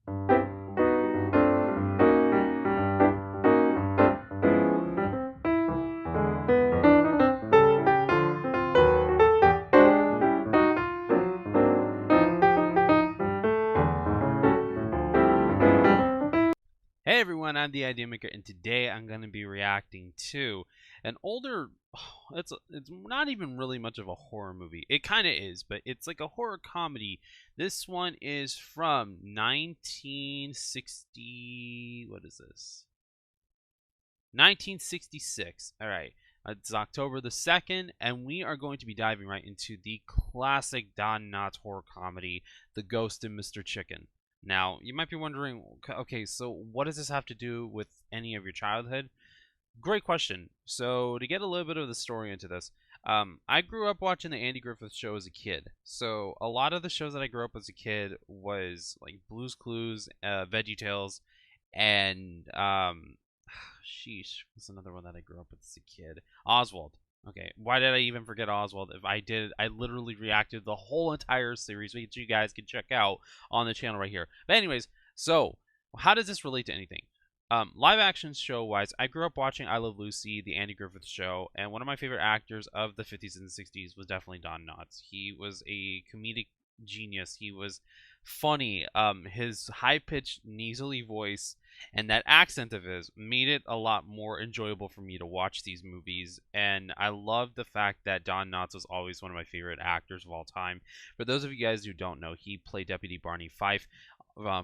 Hey everyone, I'm the Idea Maker, and today I'm going to be reacting to an older. It's not even really much of a horror movie. It kind of is, but it's like a horror comedy. This one is from 1960. What is this? 1966. All right. It's October the 2nd, and we are going to be diving right into the classic Don Knotts horror comedy, The Ghost and Mr. Chicken. Now, you might be wondering, okay, so what does this have to do with any of your childhood? Great question. So, to get a little bit of the story into this, I grew up watching the Andy Griffith Show as a kid. So, a lot of the shows that I grew up as a kid was like Blue's Clues, Veggie Tales, and sheesh, what's another one that I grew up with as a kid? Oswald. Okay, why did I even forget Oswald? If I did, I literally reacted the whole entire series, which you guys can check out on the channel right here. But anyways, so how does this relate to anything? Live action show wise, I grew up watching I Love Lucy, the Andy Griffith Show, and one of my favorite actors of the 50s and 60s was definitely Don Knotts. He was a comedic genius. He was funny. His high pitched, nasally voice and that accent of his made it a lot more enjoyable for me to watch these movies. And I love the fact that Don Knotts was always one of my favorite actors of all time. For those of you guys who don't know, he played Deputy Barney Fife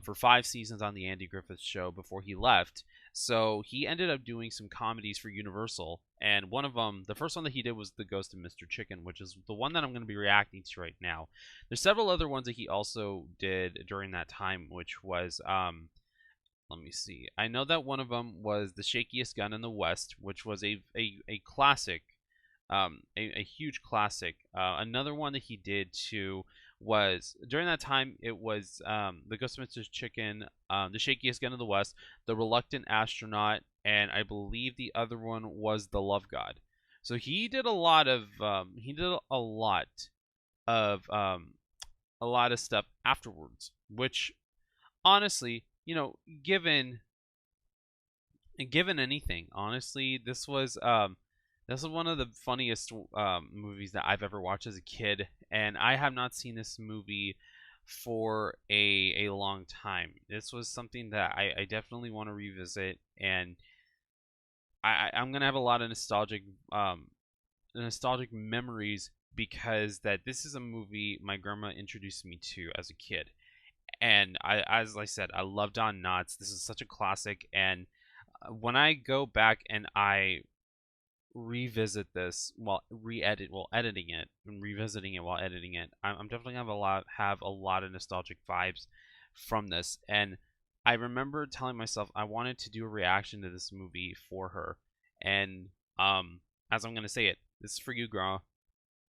for 5 seasons on the Andy Griffith Show before he left. So he ended up doing some comedies for Universal, and one of them, the first one that he did was The Ghost of Mr. Chicken, which is the one that I'm going to be reacting to right now. There's several other ones that he also did during that time, which was let me see. I know that one of them was The Shakiest Gun in the West, which was a classic, a huge classic. Another one that he did too was during that time. It was The Ghost of Mr. Chicken, The Shakiest Gun in the West, The Reluctant Astronaut, and I believe the other one was The Love God. So he did a lot of of a lot of stuff afterwards, which honestly, given anything, honestly, this was one of the funniest movies that I've ever watched as a kid, and I have not seen this movie for a long time. This was something that I definitely want to revisit, and I'm gonna have a lot of nostalgic memories because that this is a movie my grandma introduced me to as a kid, and as I said, I love Don Knotts. This is such a classic, and when I go back and I revisit this while editing it and revisiting it while editing it, I'm definitely gonna have a lot of nostalgic vibes from this. And I remember telling myself I wanted to do a reaction to this movie for her, and as I'm gonna say it, this is for you, Grandma.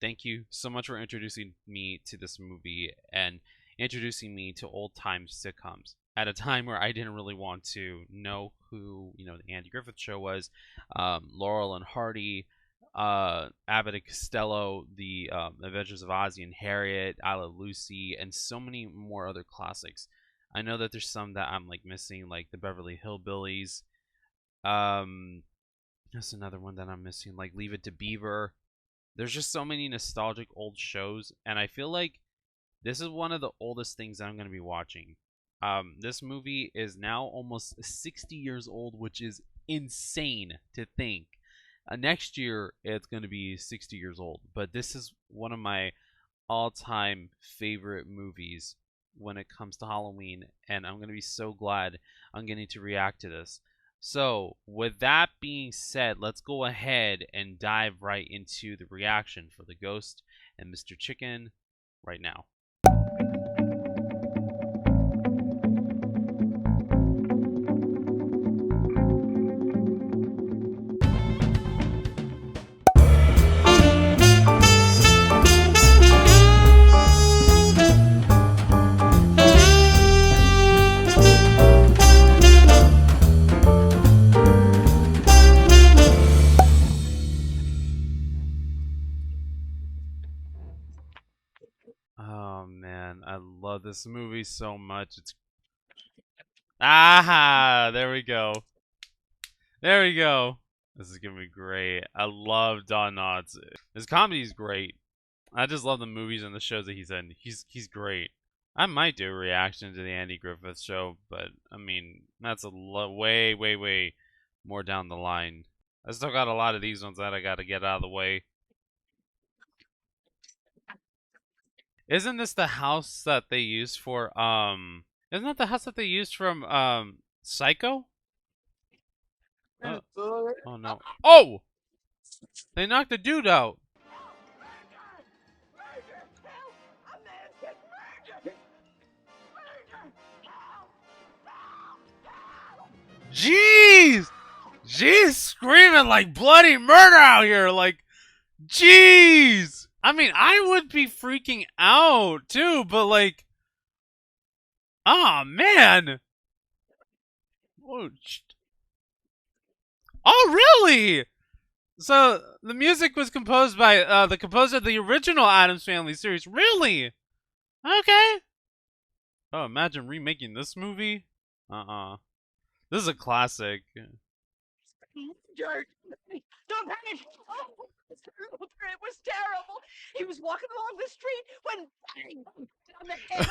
Thank you so much for introducing me to this movie and introducing me to old time sitcoms at a time where I didn't really want to know who the Andy Griffith Show was, Laurel and Hardy, Abbott and Costello, the Adventures of Ozzie and Harriet, I Love Lucy, and so many more other classics. I know that there's some that I'm like missing, like the Beverly Hillbillies. There's another one that I'm missing, like Leave It to Beaver. There's just so many nostalgic old shows, and I feel like this is one of the oldest things that I'm going to be watching. This movie is now almost 60 years old, which is insane to think. Next year, it's going to be 60 years old, but this is one of my all-time favorite movies when it comes to Halloween, and I'm going to be so glad I'm getting to react to this. So, with that being said, let's go ahead and dive right into the reaction for The Ghost and Mr. Chicken right now. Oh man, I love this movie so much. Ah, there we go. There we go. This is gonna be great. I love Don Knotts. His comedy is great. I just love the movies and the shows that he's in. He's great. I might do a reaction to the Andy Griffith Show, but I mean that's a way more down the line. I still got a lot of these ones that I got to get out of the way. Isn't this the house that they used for Isn't that the house that they used from Psycho? Oh, oh no. Oh! They knocked the dude out. Jeez! She's screaming like bloody murder out here. Like, jeez! I mean, I would be freaking out too, but like, oh man! Oh, really? So the music was composed by the composer of the original Addams Family series. Really? Okay. Oh, imagine remaking this movie. This is a classic. George, don't panic. Oh, it was terrible. He was walking along the street when bang on the head.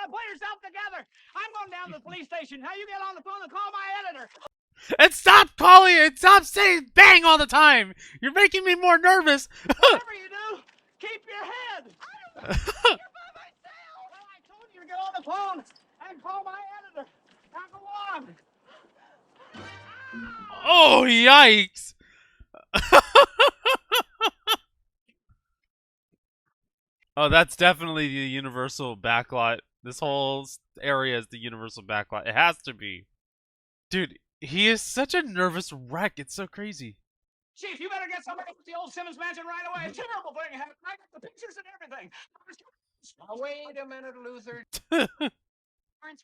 Put yourself together. I'm going down to the police station. Now you get on the phone and call my editor. And stop calling and stop saying bang all the time. You're making me more nervous. Whatever you do, keep your head. I don't know. You're by myself. Well, I told you to get on the phone and call my editor. Now go on. Oh, yikes. Oh, that's definitely the universal backlot. This whole area is the universal backlot. It has to be. Dude, he is such a nervous wreck. It's so crazy. Chief, you better get somebody with the old Simmons mansion right away. A terrible thing happened. I got the pictures and everything. Now, wait a minute, Luther.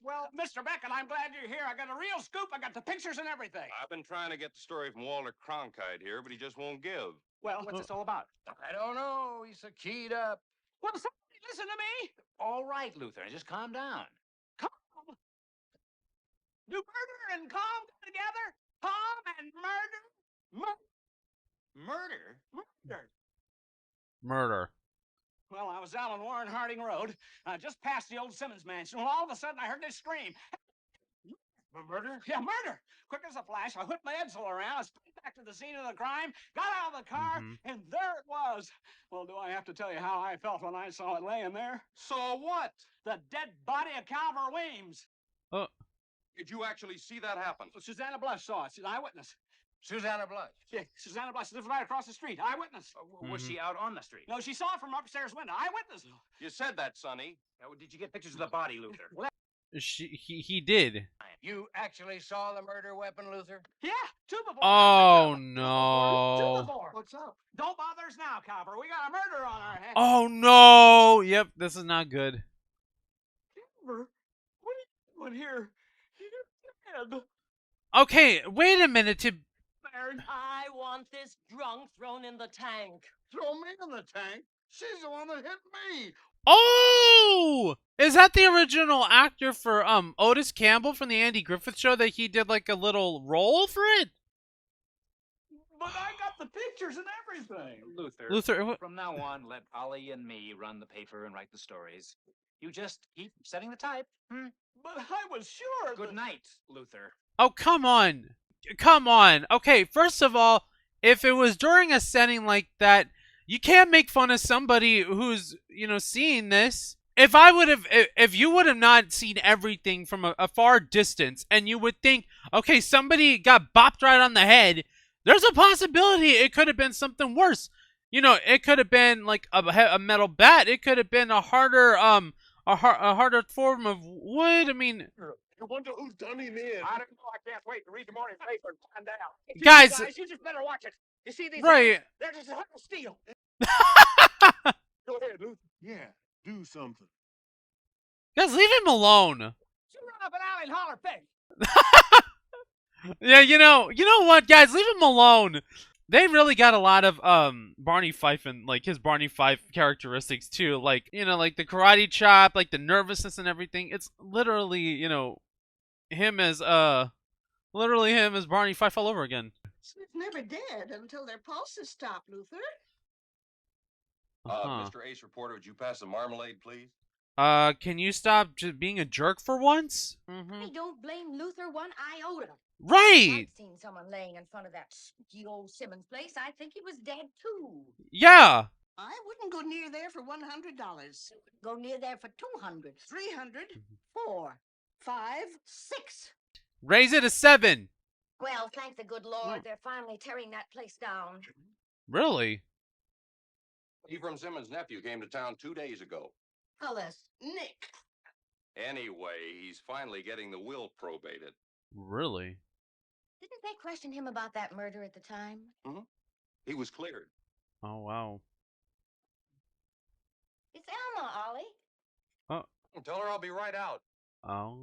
Well, Mr. Beckett, I'm glad you're here. I got a real scoop. I got the pictures and everything. I've been trying to get the story from Walter Cronkite here, but he just won't give. Well, what's this all about? I don't know. He's so keyed up. Well, somebody listen to me. All right, Luther, just calm down. Calm. Do murder and calm go together? Calm and murder? Murder? Murder. Murder. Well, I was out on Warren Harding Road, just past the old Simmons mansion, when all of a sudden I heard this scream. Murder? Yeah, murder. Quick as a flash, I whipped my Edsel around, I sped back to the scene of the crime, got out of the car, and there it was. Well, do I have to tell you how I felt when I saw it laying there? Saw what? The dead body of Calvert Weems. Oh. Did you actually see that happen? Susanna Blush saw it. She's an eyewitness. Susanna Blush. Yeah, Susanna Blush lives right across the street. Eyewitness. Was she out on the street? No, she saw it from upstairs window. Eyewitness. You said that, Sonny. Now, did you get pictures of the body, Luther? He did. You actually saw the murder weapon, Luther? Yeah, two before. Oh Two no. before. What's up? Don't bother us now, Copper. We got a murder on our hands. Oh no. Yep, this is not good. Copper, what are you doing here? You're dead. Okay, wait a minute. I want this drunk thrown in the tank. Throw me in the tank? She's the one that hit me. Oh! Is that the original actor for Otis Campbell from the Andy Griffith Show that he did like a little role for it? But I got the pictures and everything. Luther, from now on, let Ollie and me run the paper and write the stories. You just keep setting the type. But I was sure. Good night, Luther. Oh, come on. Come on. Okay, first of all, if it was during a setting like that, you can't make fun of somebody who's, seeing this. If you would have not seen everything from a far distance, and you would think, okay, somebody got bopped right on the head, there's a possibility it could have been something worse. It could have been like a metal bat. It could have been a harder harder form of wood. I mean, I wonder who's done him in. I don't know. I can't wait to read the morning paper and find out. Guys, You just better watch it. You see these? Right. They're just hot as steel. Go ahead, Luther. Yeah, do something. Guys, leave him alone. You run up an alley and holler, "Peg." Yeah, you know what, guys, leave him alone. They really got a lot of Barney Fife and like his Barney Fife characteristics too. Like, you know, like the karate chop, like the nervousness and everything. It's literally, you know, him as Barney Fife all over again. Smith never dead until their pulses stopped, Luther. Uh-huh. Mr. Ace Reporter, would you pass the marmalade, please? Can you stop just being a jerk for once? I don't blame Luther one iota. Right. I've seen someone laying in front of that spooky old Simmons place. I think he was dead too. Yeah. I wouldn't go near there for $100. Go near there for 200. 300, 4, 5, 6. Raise it to 7. Well, thank the good Lord, they're finally tearing that place down. Really? Ephraim Simmons' nephew came to town 2 days ago. Ellis. Nick. Anyway, he's finally getting the will probated. Really? Didn't they question him about that murder at the time? He was cleared. Oh wow. It's Elma, Ollie. Tell her I'll be right out. Oh.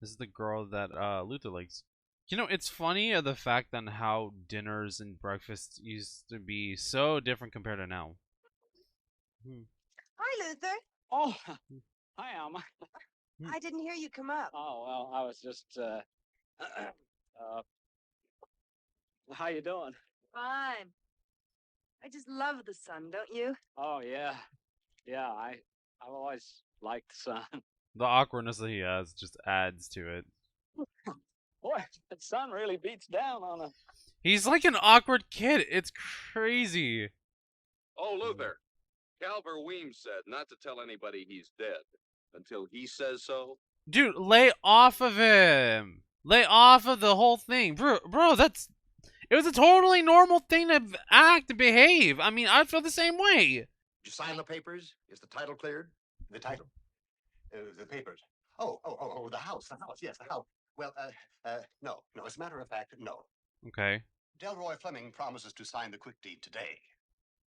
This is the girl that Luther likes. You know, it's funny the fact on how dinners and breakfasts used to be so different compared to now. Hi, Luther. Oh, hi, Alma. I didn't hear you come up. Oh, well, I was just, how you doing? Fine. I just love the sun, don't you? Oh, yeah. Yeah, I've always liked the sun. The awkwardness that he has just adds to it. Boy, the sun really beats down on a... He's like an awkward kid. It's crazy. Oh, Luther. Calver Weems said not to tell anybody he's dead until he says so. Dude, lay off of him. Lay off of the whole thing. Bro, it was a totally normal thing to act and behave. I mean, I'd feel the same way. Did you sign the papers? Is the title cleared? The title? The papers. Oh, the house. Yes, the house. Well, no. As a matter of fact, no. Okay. Delroy Fleming promises to sign the quick deed today.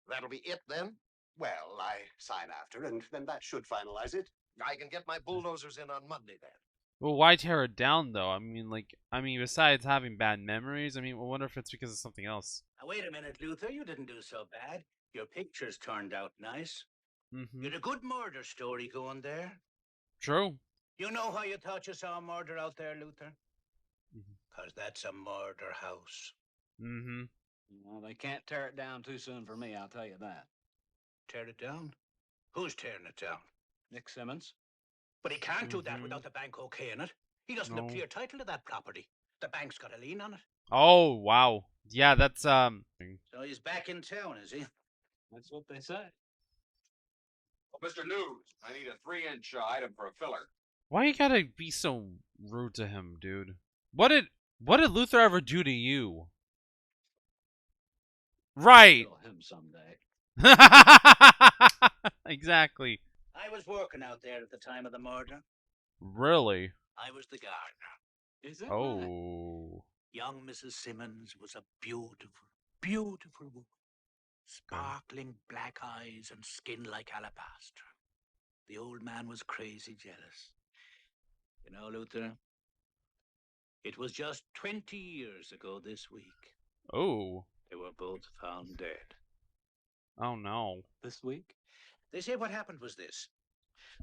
That'll be it, then? Well, I sign after, and then that should finalize it. I can get my bulldozers in on Monday, then. Well, why tear it down, though? Besides having bad memories, I wonder if it's because of something else. Now, wait a minute, Luther. You didn't do so bad. Your pictures turned out nice. Mm-hmm. You had a good murder story going there. True. You know how you thought you saw a murder out there, Luther? Mhm. 'Cause that's a murder house. Mm-hmm. Well, they can't tear it down too soon for me, I'll tell you that. Tear it down? Who's tearing it down? Nick Simmons? But he can't do that without the bank okaying it. He doesn't have No. clear title to that property. The bank's got a lien on it. Oh, wow. Yeah, that's, So he's back in town, is he? That's what they say. Oh, Mr. News, I need a 3-inch item for a filler. Why you gotta be so rude to him, dude? What did Luther ever do to you? Right. Kill him someday. Exactly. I was working out there at the time of the murder. Really? I was the gardener. Is it? Oh. Young Mrs. Simmons was a beautiful, beautiful woman. Sparkling black eyes and skin like alabaster. The old man was crazy jealous. You know, Luther, it was just 20 years ago this week. Oh. They were both found dead. Oh no. This week? They say what happened was this.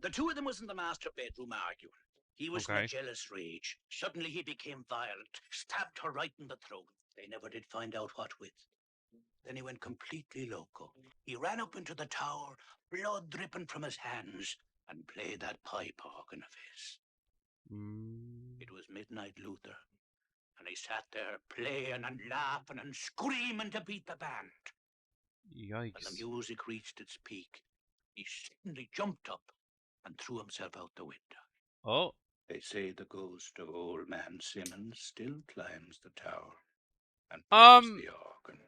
The two of them was in the master bedroom arguing. He was in Okay. a jealous rage. Suddenly he became violent, stabbed her right in the throat. They never did find out what with. Then he went completely loco. He ran up into the tower, blood dripping from his hands, and played that pipe organ of his. It was midnight, Luther, and he sat there playing and laughing and screaming to beat the band. When the Yikes. music reached its peak, he suddenly jumped up and threw himself out the window. Oh. They say the ghost of old man Simmons still climbs the tower and plays the organ.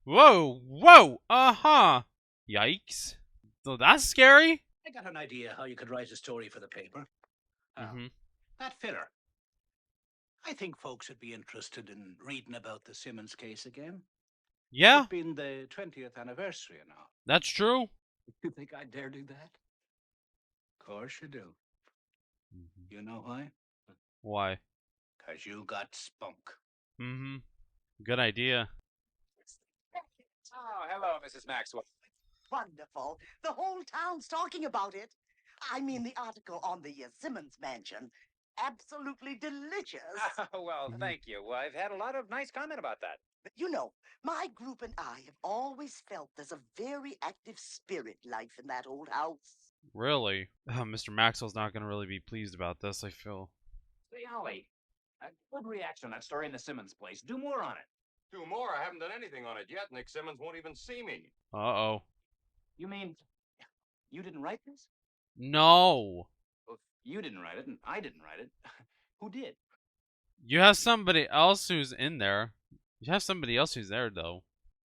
Whoa. Uh-huh. Yikes. So that's scary. I got an idea how you could write a story for the paper. Mm-hmm. That filler. I think folks would be interested in reading about the Simmons case again. Yeah, It's been the 20th anniversary now. that's true. You think I dare do that? Of course you do. You know why? Why? 'Cause you got spunk. Mm-hmm. Good idea. Oh, hello, Mrs. Maxwell. Wonderful. The whole town's talking about it. I mean, the article on the Simmons mansion. Absolutely delicious. Well, thank you. I've had a lot of nice comment about that. But you know, my group and I have always felt there's a very active spirit life in that old house. Really? Mr. Maxwell's not gonna really be pleased about this, I feel. Say, Ollie, a good reaction on that story in the Simmons place. Do more on it. Two more. I haven't done anything on it yet. Nick Simmons won't even see me. Uh-oh. You mean you didn't write this? No! Well, if you didn't write it, and I didn't write it, who did? You have somebody else who's in there. You have somebody else who's there, though.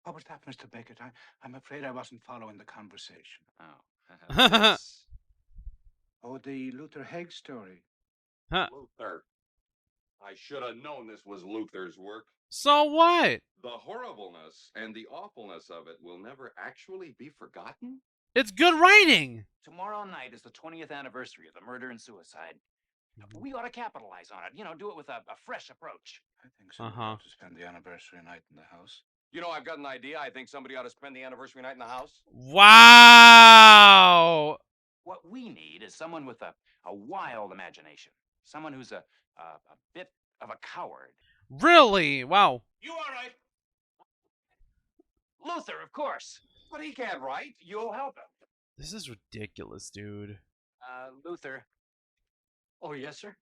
What was that, Mr. Beckett? I'm afraid I wasn't following the conversation. Oh. Oh, the Luther Haig story. Luther. I should have known this was Luther's work. So what? The horribleness and the awfulness of it will never actually be forgotten. It's good writing! Tomorrow night is the 20th anniversary of the murder and suicide. We ought to capitalize on it. You know, do it with a fresh approach. I think so. Uh-huh. To spend the anniversary night in the house. You know, I've got an idea. I think somebody ought to spend the anniversary night in the house. Wow! What we need is someone with a wild imagination. Someone who's a bit of a coward. Really? Wow. You all right? Luther, of course. But he can't write. You'll help him. This is ridiculous, dude. Luther. Oh, yes, sir?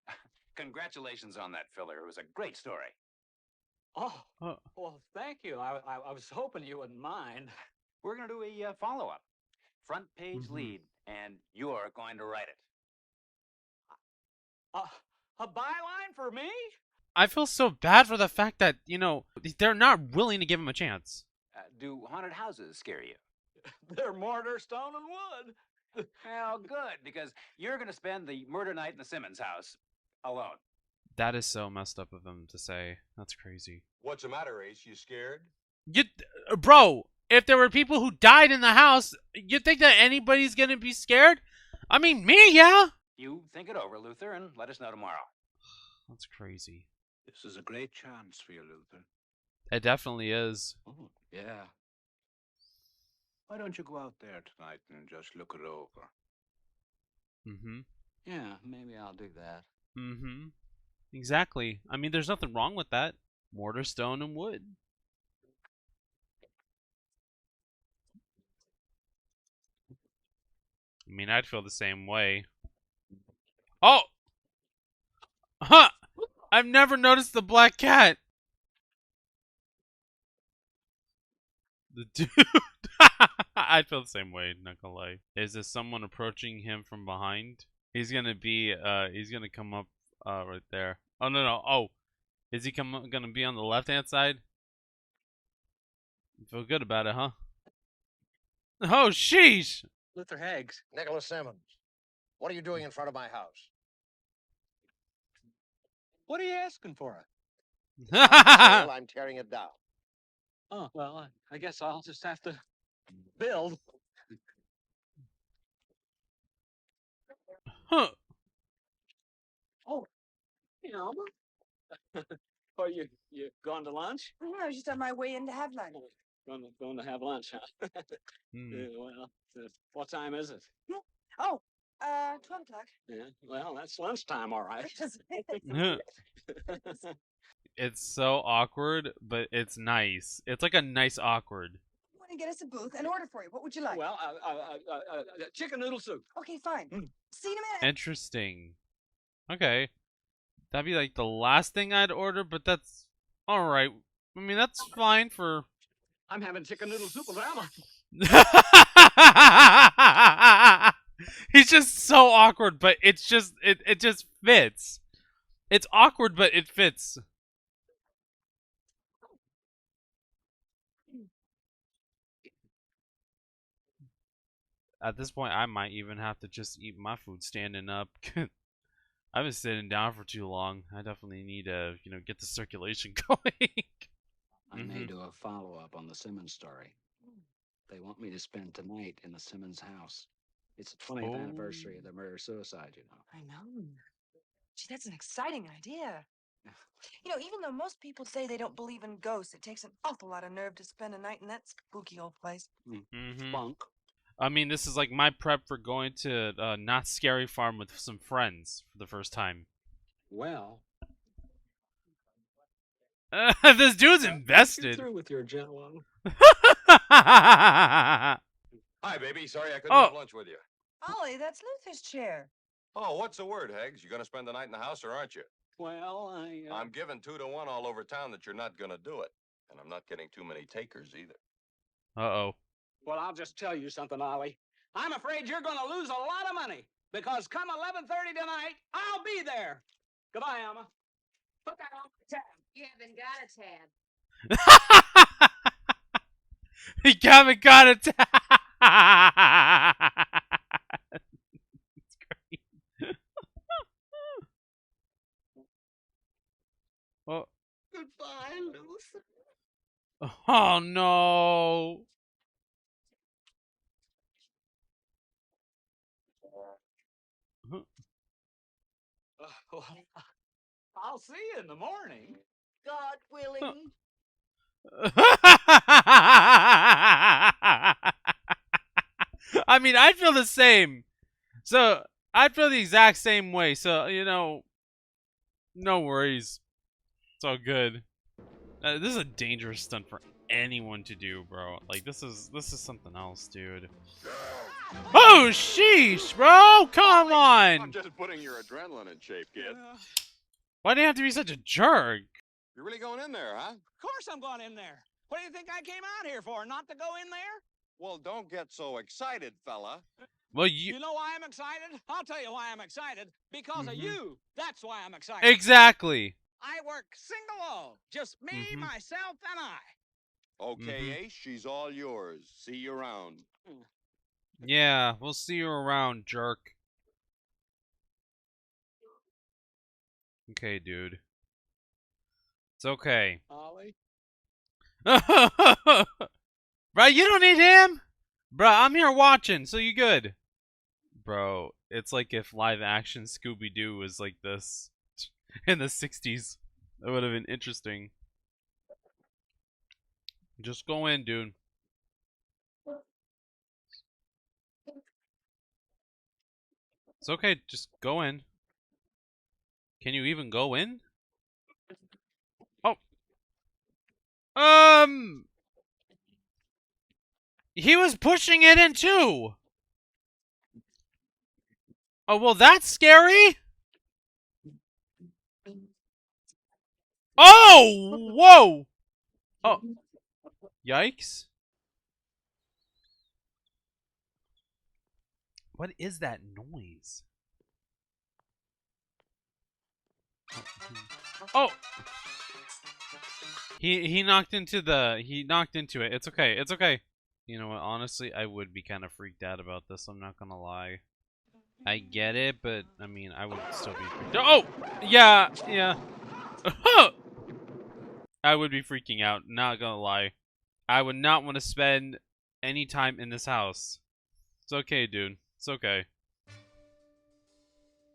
Congratulations on that filler. It was a great story. Oh, Oh. well, thank you. I was hoping you wouldn't mind. We're going to do a follow-up. Front page lead, and you're going to write it. A byline for me? I feel so bad for the fact that, you know, they're not willing to give him a chance. Do haunted houses scare you? They're mortar, stone, and wood. Well, good, because you're going to spend the murder night in the Simmons house alone. That is so messed up of him to say. That's crazy. What's the matter, Ace? You scared? Bro, if there were people who died in the house, you think that anybody's gonna be scared? I mean, me, yeah. You think it over, Luther, and let us know tomorrow. That's crazy. This is a great chance for you, Luther. It definitely is. Oh, yeah. Why don't you go out there tonight and just look it over? Mm-hmm. Yeah, maybe I'll do that. Mm-hmm. Exactly. I mean, there's nothing wrong with that. Mortar, stone, and wood. I mean, I'd feel the same way. Oh! Huh! I've never noticed the black cat. The dude. I'd feel the same way, not gonna lie. Is there someone approaching him from behind? He's gonna come up right there. Oh no. Oh. Is he gonna be on the left-hand side? You feel good about it, huh? Oh, sheesh! Luther Higgs. Nicholas Simmons, what are you doing in front of my house? What are you asking for? Well, I'm tearing it down. Oh, well, I guess I'll just have to build. Huh. Oh, yeah. Oh, you going to lunch? No, I was just on my way in to have lunch. Going to have lunch, huh? Hmm. Yeah, well, what time is it? Oh, 12 o'clock. Yeah, well, that's lunchtime, all right. It's so awkward, but it's nice. It's like a nice awkward. I want to get us a booth and order for you. What would you like? Well, chicken noodle soup. Okay, fine. See you in a minute. Interesting. Okay. That'd be like the last thing I'd order, but that's alright. I mean, that's fine for... I'm having chicken noodle soup with Alma. He's just so awkward, but it's just it just fits. It's awkward, but it fits. At this point, I might even have to just eat my food standing up. I've been sitting down for too long. I definitely need to, get the circulation going. I may do a follow-up on the Simmons story. They want me to spend tonight in the Simmons house. It's the 20th anniversary of the murder-suicide, you know. I know. Gee, that's an exciting idea. You know, even though most people say they don't believe in ghosts, it takes an awful lot of nerve to spend a night in that spooky old place. Bunk. I mean, this is like my prep for going to Not Scary Farm with some friends for the first time. Well, This dude's you're invested. through with your jello. Hi, baby. Sorry I couldn't have lunch with you. Ollie, that's Luther's chair. Oh, what's the word, Heggs? You gonna spend the night in the house or aren't you? Well, I'm giving 2 to 1 all over town that you're not gonna do it. And I'm not getting too many takers either. Uh-oh. Well, I'll just tell you something, Ollie. I'm afraid you're going to lose a lot of money because come 11:30 tonight, I'll be there. Goodbye, Alma. Put that on the tab. You haven't got a tab. He haven't got it. It's great. Oh. Goodbye, Luther. Oh no. I'll see you in the morning. God willing. I mean, I feel the same. So, I feel the exact same way. So, you know, no worries. It's all good. This is a dangerous stunt for anyone to do, bro. Like, this is something else, dude. Oh, sheesh, bro! Come I'm on! just putting your adrenaline in shape, kid. Why do you have to be such a jerk? You're really going in there, huh? Of course I'm going in there. What do you think I came out here for? Not to go in there? Well, don't get so excited, fella. Well, You know why I'm excited? I'll tell you why I'm excited. Because of you. That's why I'm excited. Exactly. I work single-o. Just me, myself, and I. Okay, Ace, she's all yours. See you around. Yeah, we'll see you around, jerk. Okay, dude. It's okay. Ollie? Bro, you don't need him? Bro, I'm here watching, so you good. Bro, it's like if live action Scooby-Doo was like this in the 60s. That would have been interesting. Just go in, dude. It's okay, just go in. Can you even go in? Oh. He was pushing it in too. Oh, well, that's scary. Oh, whoa. Oh. Yikes. What is that noise? Oh. He knocked into it. It's okay. It's okay. You know what? Honestly, I would be kind of freaked out about this. I'm not gonna lie. I get it, but I mean, I would still be freaked out. Oh! Yeah, yeah. I would be freaking out, not gonna lie. I would not want to spend any time in this house. It's okay, dude. It's okay.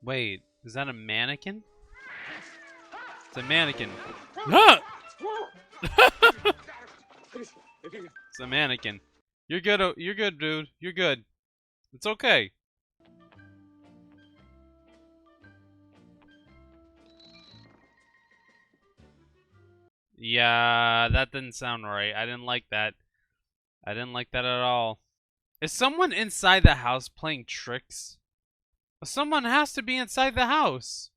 Wait, is that a mannequin? It's a mannequin. It's a mannequin. You're good. You're good, dude. You're good. It's okay. Yeah, that didn't sound right. I didn't like that. I didn't like that at all. Is someone inside the house playing tricks? Someone has to be inside the house.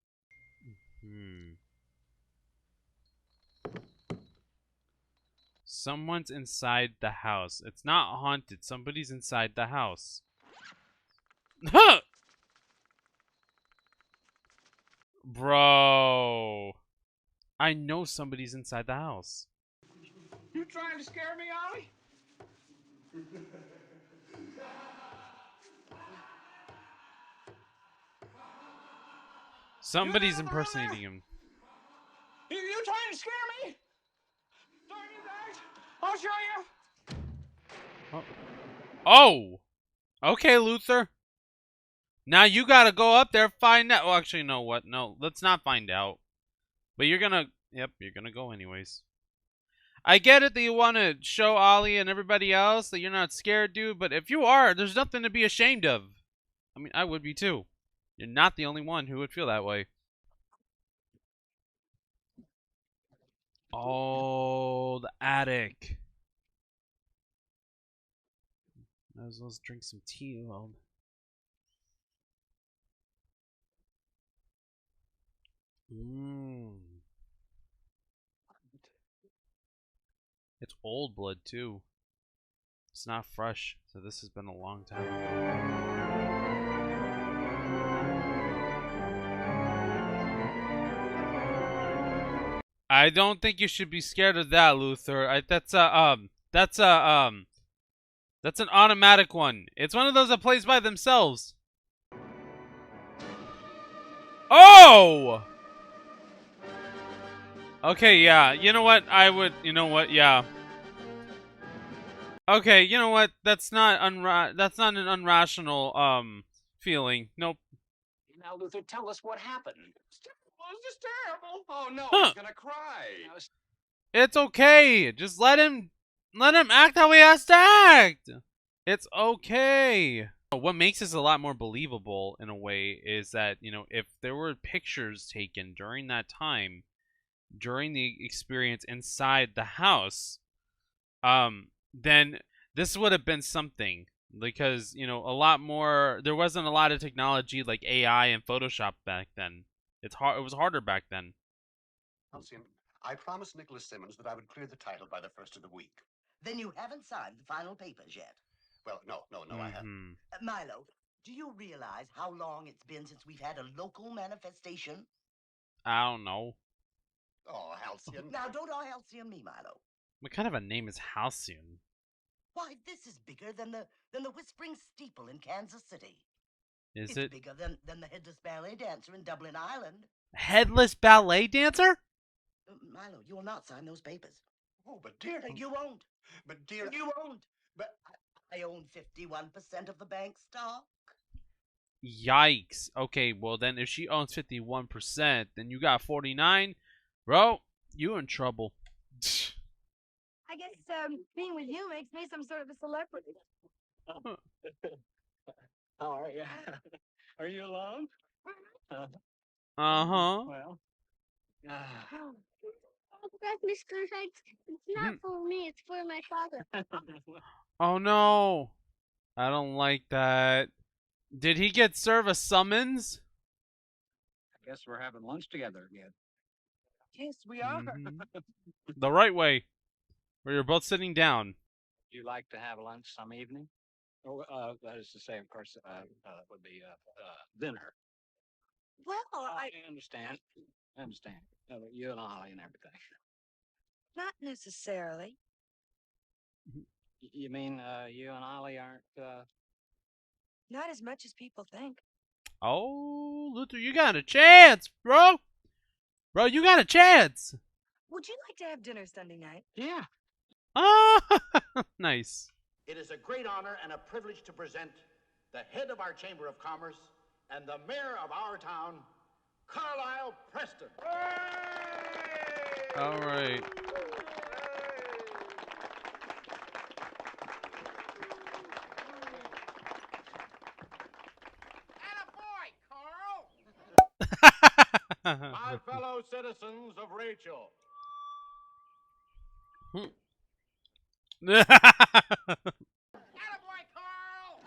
Someone's inside the house. It's not haunted. Somebody's inside the house. Bro. I know somebody's inside the house. You trying to scare me, Ollie? Somebody's impersonating him. You trying to scare me? Darn you guys! I'll show you. Oh! Okay, Luther. Now you gotta go up there, find out. Well, actually, no, what? No, let's not find out. But you're gonna, yep, you're gonna go anyways. I get it that you want to show Ollie and everybody else that you're not scared, dude, but if you are, there's nothing to be ashamed of. I mean, I would be too. You're not the only one who would feel that way. Oh, the attic. Let's drink some tea. Well, it's old blood too. It's not fresh, so this has been a long time ago. I don't think you should be scared of that, Luther. That's an automatic one. It's one of those that plays by themselves. Oh! Okay, yeah. You know what? You know what? Yeah. Okay, you know what? That's not an unrational feeling. Nope. Now, Luther, tell us what happened. Well, it's just terrible. Oh no, Huh. he's gonna cry. It's okay. Just let him act how he has to act. It's okay. What makes this a lot more believable in a way is that, you know, if there were pictures taken during that time, during the experience inside the house, then this would have been something, because, you know, there wasn't a lot of technology like AI and Photoshop back then. It was harder back then. Halcyon, I promised Nicholas Simmons that I would clear the title by the first of the week. Then you haven't signed the final papers yet. Well, no, I haven't. Milo, do you realize how long it's been since we've had a local manifestation? I don't know. Oh, Halcyon. Now, don't all Halcyon me, Milo. What kind of a name is Halcyon? Why, this is bigger than the Whispering Steeple in Kansas City. It's bigger than the Headless Ballet Dancer in Dublin, Ireland. Headless ballet dancer? Milo, you will not sign those papers. Oh, but dear. You won't. But dear. You won't. But I own 51% of the bank stock. Yikes. Okay, well then if she owns 51%, then you got 49. Bro, you in trouble. I guess being with you makes me some sort of a celebrity. How are you? Are you alone? Uh-huh. Well. That's Mr. Hanks. It's not for me, it's for my father. Oh no. I don't like that. Did he get served a summons? I guess we're having lunch together again. Yes, we are. The right way. Where you're both sitting down. Would you like to have lunch some evening? Oh, that is to say, of course, would be dinner. Well, I understand. I understand. You and Ollie and everything. not necessarily. You mean you and Ollie aren't? Not as much as people think. Oh, Luther, you got a chance, bro. Bro, you got a chance. Would you like to have dinner Sunday night? Yeah. Ah, nice. It is a great honor and a privilege to present the head of our Chamber of Commerce and the mayor of our town, Carlisle Preston. All right. My fellow citizens of Rachel. Attaboy, Carl!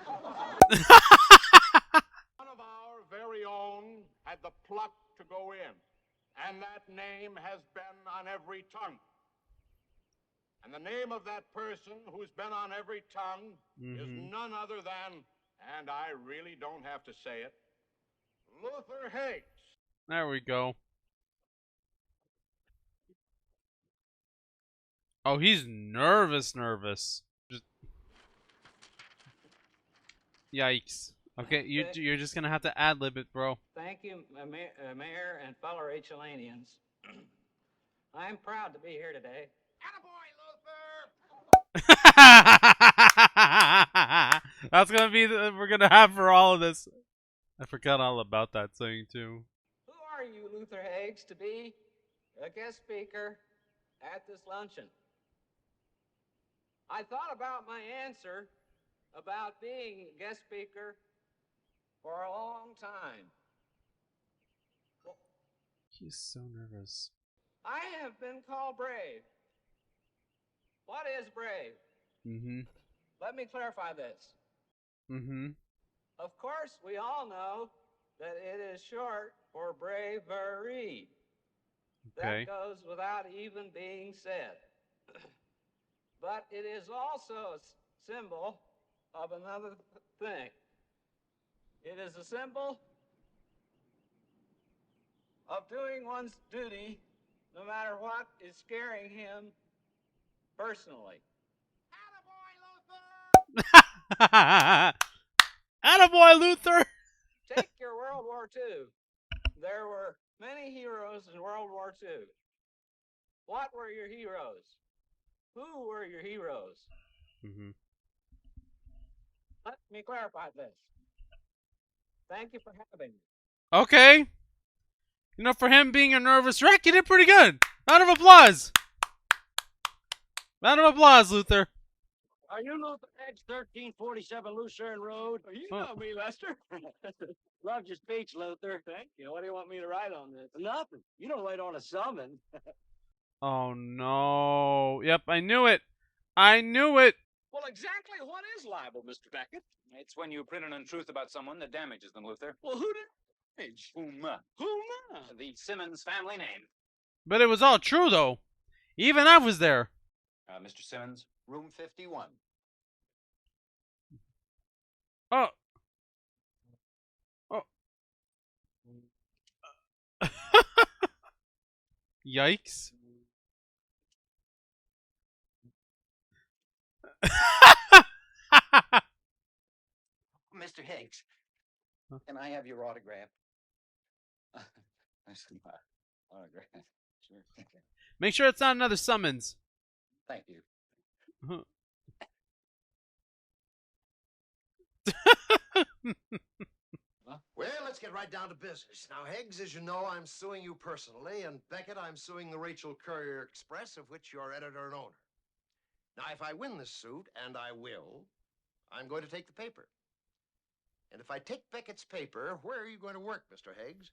One of our very own had the pluck to go in, and that name has been on every tongue. And the name of that person who's been on every tongue is none other than, and I really don't have to say it, Luther Higgs. There we go. Oh, he's nervous. Just... Yikes. Okay, you're just gonna have to ad-lib it, bro. Thank you, Mayor and fellow Rachelanians. I'm proud to be here today. That's gonna be we're gonna have for all of this. I forgot all about that thing too. Who are you, Luther Higgs, to be? a guest speaker at this luncheon. I thought about my answer about being a guest speaker for a long time. He's so nervous. I have been called brave. What is brave? Mm-hmm. Let me clarify this. Mm-hmm. Of course, we all know that it is short for bravery. Okay. That goes without even being said. But it is also a symbol of another thing. It is a symbol of doing one's duty no matter what is scaring him personally. Attaboy, Luther! Take your World War II. There were many heroes in World War II. What were your heroes? Who were your heroes? Mm-hmm. Let me clarify this. Thank you for having me. Okay. You know, for him being a nervous wreck, he did pretty good. Round of applause. Round of applause, Luther. Are you Luther Heggs, 1347 Lucerne Road? You know me, Lester. Loved your speech, Luther. Thank you. What do you want me to write on this? Nothing. You don't write on a summons. Oh, no. Yep, I knew it. I knew it. Well, exactly what is libel, Mr. Beckett? It's when you print an untruth about someone that damages them, Luther. Well, who did damage? Whom? Whom? The Simmons family name. But it was all true, though. Even I was there. Mr. Simmons, room 51. Oh. Oh. Yikes. Mr. Higgs, can I have your autograph? Autograph. Sure. Make sure it's not another summons. Thank you. Well, let's get right down to business. Now, Higgs, as you know, I'm suing you personally, and Beckett, I'm suing the Rachel Courier Express, of which you're editor and owner. Now, if I win this suit, and I will, I'm going to take the paper. And if I take Beckett's paper, where are you going to work, Mr. Higgs?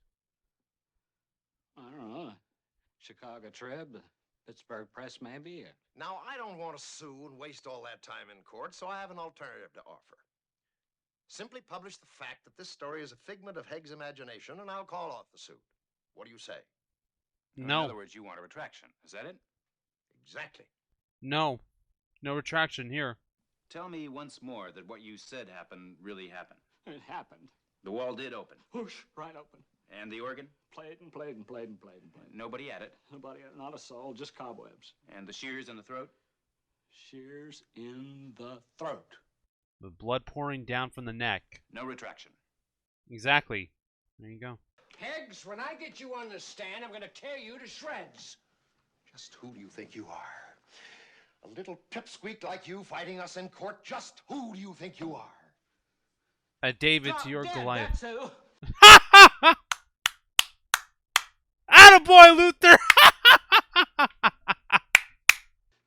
I don't know. Chicago Trib, Pittsburgh Press, maybe. Now, I don't want to sue and waste all that time in court, so I have an alternative to offer. Simply publish the fact that this story is a figment of Heggs' imagination, and I'll call off the suit. What do you say? No. In other words, you want a retraction. Is that it? Exactly. No. No retraction here. Tell me once more that what you said happened really happened. It happened. The wall did open. Whoosh, right open. And the organ? Played and played and played and played and played. Nobody at it? Nobody, not a soul, just cobwebs. And the shears in the throat? Shears in the throat. The blood pouring down from the neck. No retraction. Exactly. There you go. Heggs, when I get you on the stand, I'm going to tear you to shreds. Just who do you think you are? A little pipsqueak like you fighting us in court? Just who do you think you are? A David to your Dead, Goliath. that's who. Attaboy, Luther!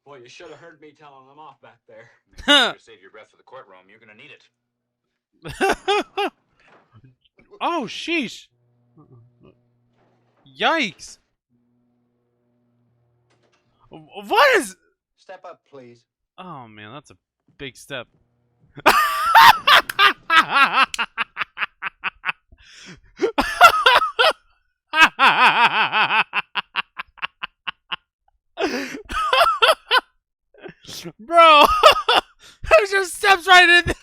Boy, you should have heard me telling them off back there. To save your breath for the courtroom, you're going to need it. Oh, sheesh. Yikes. What is... Step up, please. Oh, man, that's a big step. Bro, it just steps right in.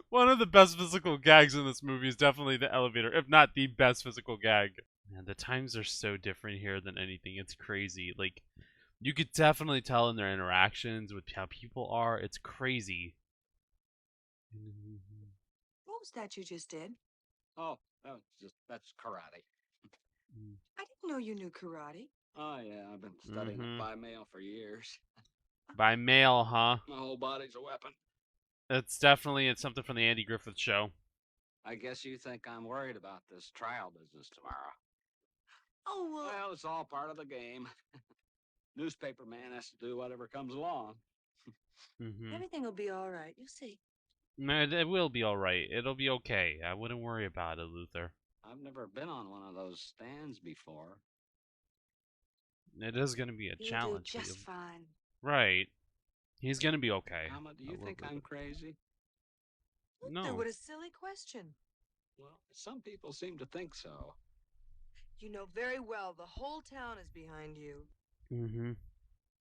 One of the best physical gags in this movie is definitely the elevator, if not the best physical gag. Man, the times are so different here than anything. It's crazy. Like, you could definitely tell in their interactions with how people are. It's crazy. What was that you just did? Oh, that's karate. I didn't know you knew karate. Oh, yeah, I've been studying it by mail for years. By mail, huh? My whole body's a weapon. It's definitely something from the Andy Griffith Show. I guess you think I'm worried about this trial business tomorrow. Oh, Well, it's all part of the game. Newspaper man has to do whatever comes along. Mm-hmm. Everything will be all right. You'll see. No, it will be all right. It'll be okay. I wouldn't worry about it, Luther. I've never been on one of those stands before. It is going to be a You'll challenge do for you. just fine. Right. He's going to be okay. Alma, do you think I'm crazy? No. What a silly question. Well, some people seem to think so. You know very well the whole town is behind you. Mm-hmm.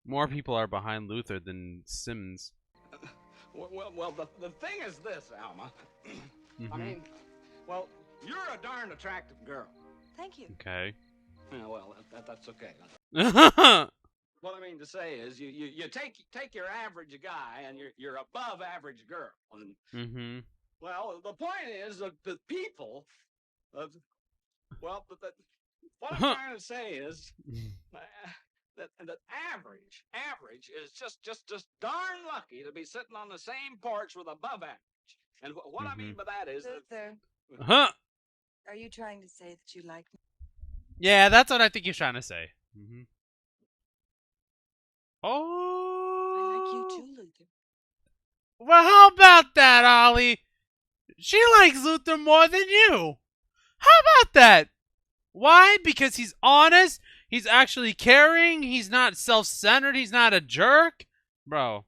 More people are behind Luther than Simmons. Well, the thing is this, Alma. I Mhm. mean, well, you're a darn attractive girl. Thank you. Okay. Yeah, well, that's okay. Mm-hmm. What I mean to say is, you take your average guy and you're above average girl. And, well, the point is that the people, well, what I'm trying to say is that average is just darn lucky to be sitting on the same porch with above average. And what I mean by that is, Luther, Huh. are you trying to say that you like me? Yeah, that's what I think he's trying to say. Mm-hmm. I like you Oh. too, Luther. Well, how about that, Ollie? She likes Luther more than you. How about that? Why? Because he's honest. He's actually caring. He's not self-centered. He's not a jerk. Bro.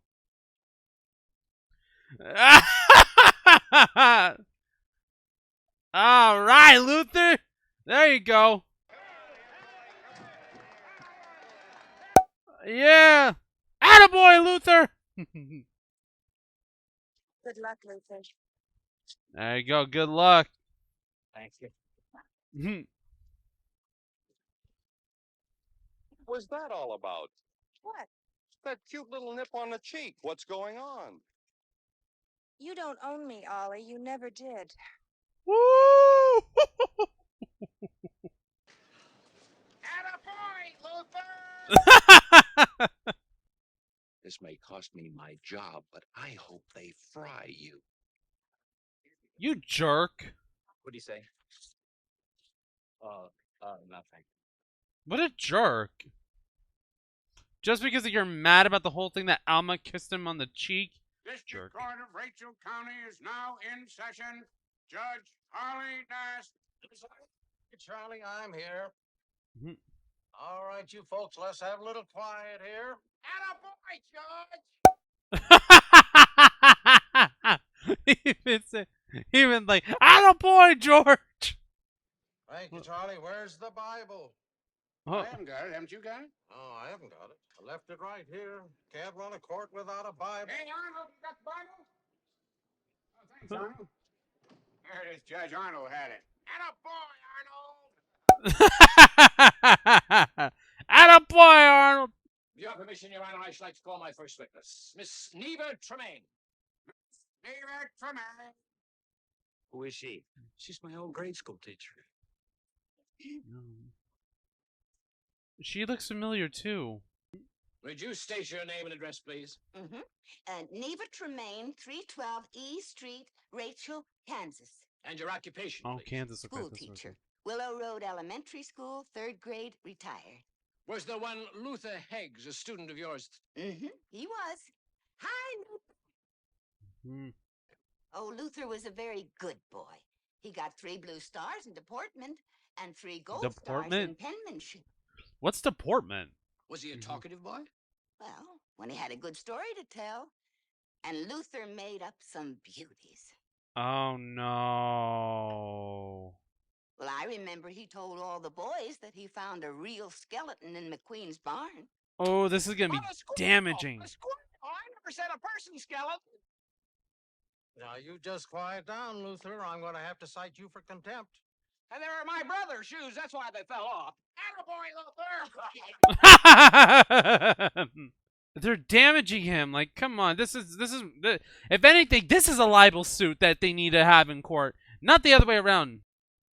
All right, Luther. There you go. Yeah. Attaboy, Luther. Good luck, Luther. There you go. Good luck. Thank you. Mhm. What was that all about? What? That cute little nip on the cheek. What's going on? You don't own me, Ollie. You never did. Woo! Attaboy, Luther! This may cost me my job, but I hope they fry you. You jerk. What do you say? Nothing. What a jerk. Just because you're mad about the whole thing that Alma kissed him on the cheek? District Jerk. Court of Rachel County is now in session. Judge Harley Nast. Charlie, I'm here. Mhm. All right, you folks, let's have a little quiet here. Attaboy, Judge! even like, attaboy, George! Thank you, Charlie. Where's the Bible? Oh. I haven't got it. Haven't you got it? Oh, I haven't got it. I left it right here. Can't run a court without a Bible. Hey, Arnold, you got the Bible? Oh, thanks, Arnold. There it is. Judge Arnold had it. Attaboy, Arnold! Attaboy, Arnold! With your permission, Your Honor, I should like to call my first witness, Miss Neva Tremaine. Neva Tremaine. Who is she? She's my old grade school teacher. She looks familiar, too. Would you state your name and address, please? Neva Tremaine, 312 E Street, Rachel, Kansas. And your occupation, Oh, please. Kansas. Okay, School that's what I teacher. said. Willow Road Elementary School, 3rd grade, retired. Was the one Luther Heggs a student of yours? He was. Hi, Luther. Hmm. Oh, Luther was a very good boy. He got 3 blue stars in deportment and 3 gold stars in Deportment? penmanship. What's deportment? Was he a talkative boy? Well, when he had a good story to tell. And Luther made up some beauties. Oh, no. Well, I remember he told all the boys that he found a real skeleton in McQueen's barn. Oh, this is going to be What a squirrel! damaging. A squirrel! I never said a person skeleton. Now, you just quiet down, Luther. I'm going to have to cite you for contempt. And they were my brother's shoes. That's why they fell off. Attaboy, Luther! They're damaging him. Like, come on. This is if anything, this is a libel suit that they need to have in court, not the other way around.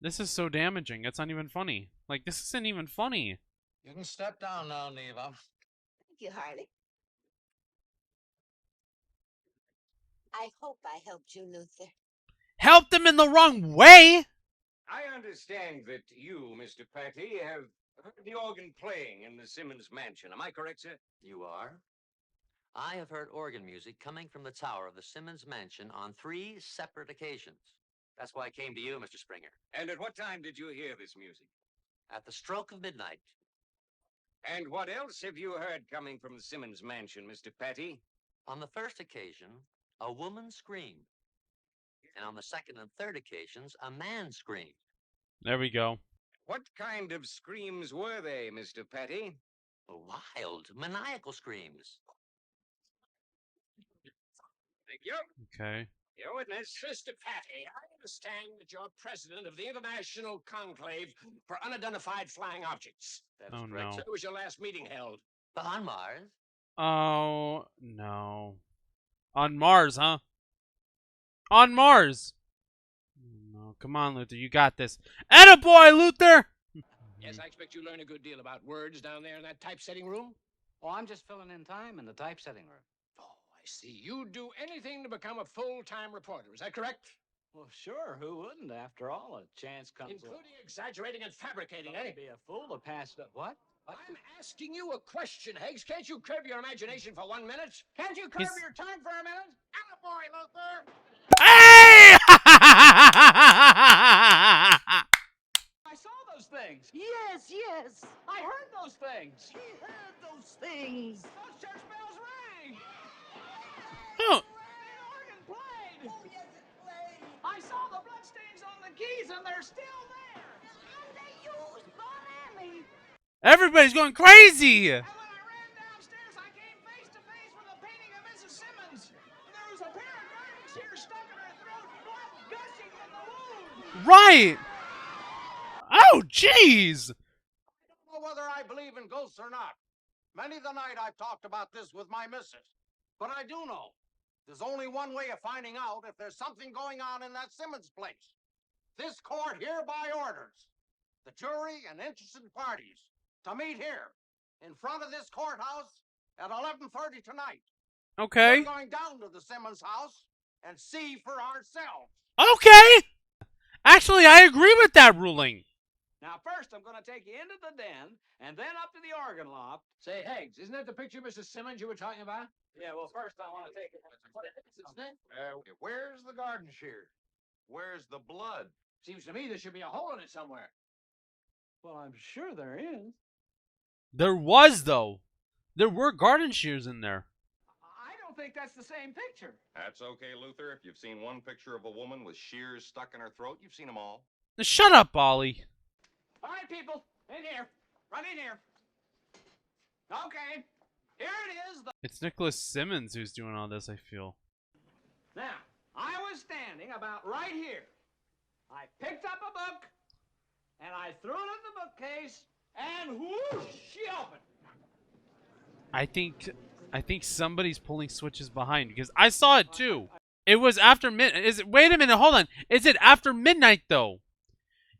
This is so damaging. It's not even funny. Like, this isn't even funny. You can step down now, Neva. Thank you, Harley. I hope I helped you, Luther. helped them in the wrong way. I understand that you, Mr. Patty, have heard the organ playing in the Simmons mansion. Am I correct, sir? You are? I have heard organ music coming from the tower of the Simmons mansion on 3 separate occasions. That's why I came to you, Mr. Springer. And at what time did you hear this music? At the stroke of midnight. And what else have you heard coming from the Simmons mansion, Mr. Patty? On the first occasion, a woman screamed. And on the second and third occasions, a man screamed. There we go. What kind of screams were they, Mr. Patty? Wild, maniacal screams. Thank you. Okay. Your witness. Mr. Patty, I understand that you're president of the International Conclave for Unidentified Flying Objects. That's Oh, correct. no. So was your last meeting held? On Mars. Oh, no. On Mars, huh? On Mars. No, come on, Luther. You got this. Attaboy, Luther! Yes, I expect you learn a good deal about words down there in that typesetting room. Oh, I'm just filling in time in the typesetting room. Oh, I see. You'd do anything to become a full-time reporter. Is that correct? Well, sure. Who wouldn't? After all, a chance comes. Including exaggerating and fabricating, eh? Be a fool to pass it. What? I'm asking you a question, Higgs. Can't you curb your imagination for 1 minute? Can't you curb He's- your time for a minute? Attaboy, Luther! Hey! I saw those things. Yes, yes. I heard those things. He heard those things. Those church bells rang. Oh, The organ played. Oh, yes, it played. I saw the bloodstains on the keys, and they're still there. And they used Bonami. everybody's going crazy! And when I ran downstairs, I came face to face with a painting of Mrs. Simmons. And there was a pair of garden shears stuck in her throat, blood gushing from the wound. Right! Oh, jeez! I don't know whether I believe in ghosts or not. Many the night I've talked about this with my missus. But I do know there's only one way of finding out if there's something going on in that Simmons place. This court hereby orders the jury and interested parties to meet here in front of this courthouse at 11:30 tonight. Okay. We're going down to the Simmons house and see for ourselves. Okay! Actually, I agree with that ruling. Now, first, I'm going to take you into the den, and then up to the organ loft. Say, Higgs, isn't that the picture of Mrs. Simmons you were talking about? Yeah, well, first I want to take it. Where's the garden shear? Where's the blood? Seems to me there should be a hole in it somewhere. Well, I'm sure there is. There was, though. There were garden shears in there. I don't think that's the same picture. That's okay, Luther. If you've seen one picture of a woman with shears stuck in her throat, you've seen them all. Shut up, Ollie. All right, people, in here. Run in here. Okay, here it is. It's Nicholas Simmons who's doing all this, I feel. Now, I was standing about right here. I picked up a book, and I threw it in the bookcase, and whoosh, she opened. I think somebody's pulling switches behind because I saw it too. It was after midnight. Wait a minute, hold on. Is it after midnight though?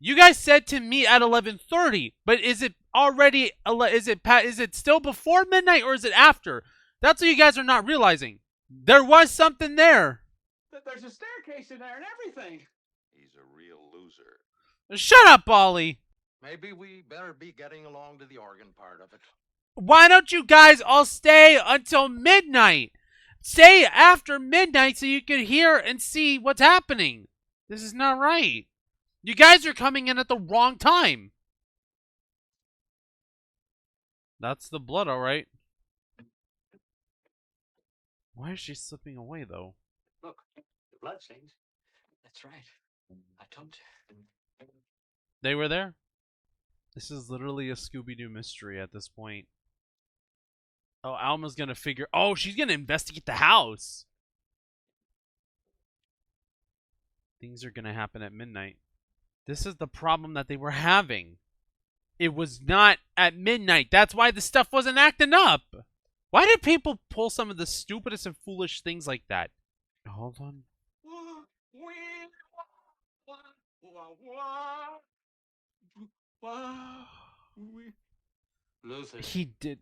You guys said to me at 11:30, but is it already? Is it still before midnight or is it after? That's what you guys are not realizing. There was something there. There's a staircase in there and everything. He's a real loser. Shut up, Ollie. Maybe we better be getting along to the organ part of it. Why don't you guys all stay until midnight? Stay after midnight so you can hear and see what's happening. This is not right. You guys are coming in at the wrong time. That's the blood, all right. Why is she slipping away, though? Look, the bloodstains. That's right. I told you. They were there? This is literally a Scooby-Doo mystery at this point. Oh, Alma's gonna figure... Oh, she's gonna investigate the house! Things are gonna happen at midnight. This is the problem that they were having. It was not at midnight. That's why the stuff wasn't acting up. Why did people pull some of the stupidest and foolish things like that? Hold on. Luther, He did...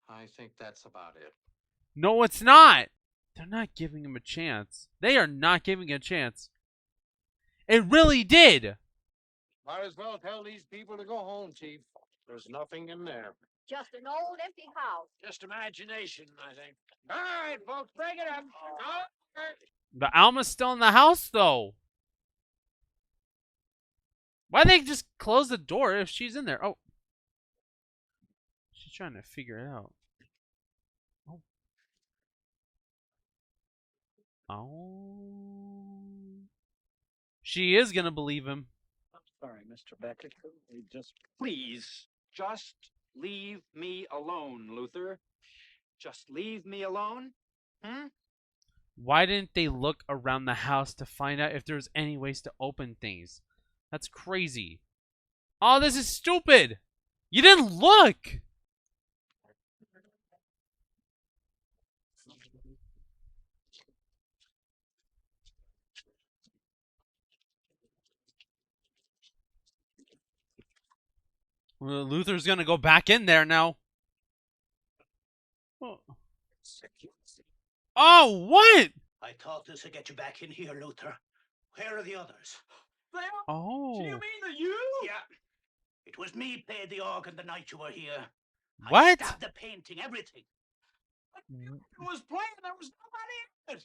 I think that's about it. No, it's not! They're not giving him a chance. They are not giving him a chance. It really did. Might as well tell these people to go home, Chief. There's nothing in there. Just an old empty house. Just imagination, I think. All right, folks, break it up. The Alma's still in the house, though. Why they just close the door if she's in there? Oh. She's trying to figure it out. Oh. Oh. She is gonna believe him. I'm sorry, Mr. Beckett. Please, just leave me alone, Luther. Just leave me alone. Why didn't they look around the house to find out if there's any ways to open things? That's crazy. Oh, this is stupid. You didn't look. Well, Luther's gonna go back in there now. Oh, what? I thought this would get you back in here, Luther. Where are the others? Oh. Do you mean the you? Yeah. It was me played the organ the night you were here. I What? stabbed the painting, everything. It was playing. There was nobody in it.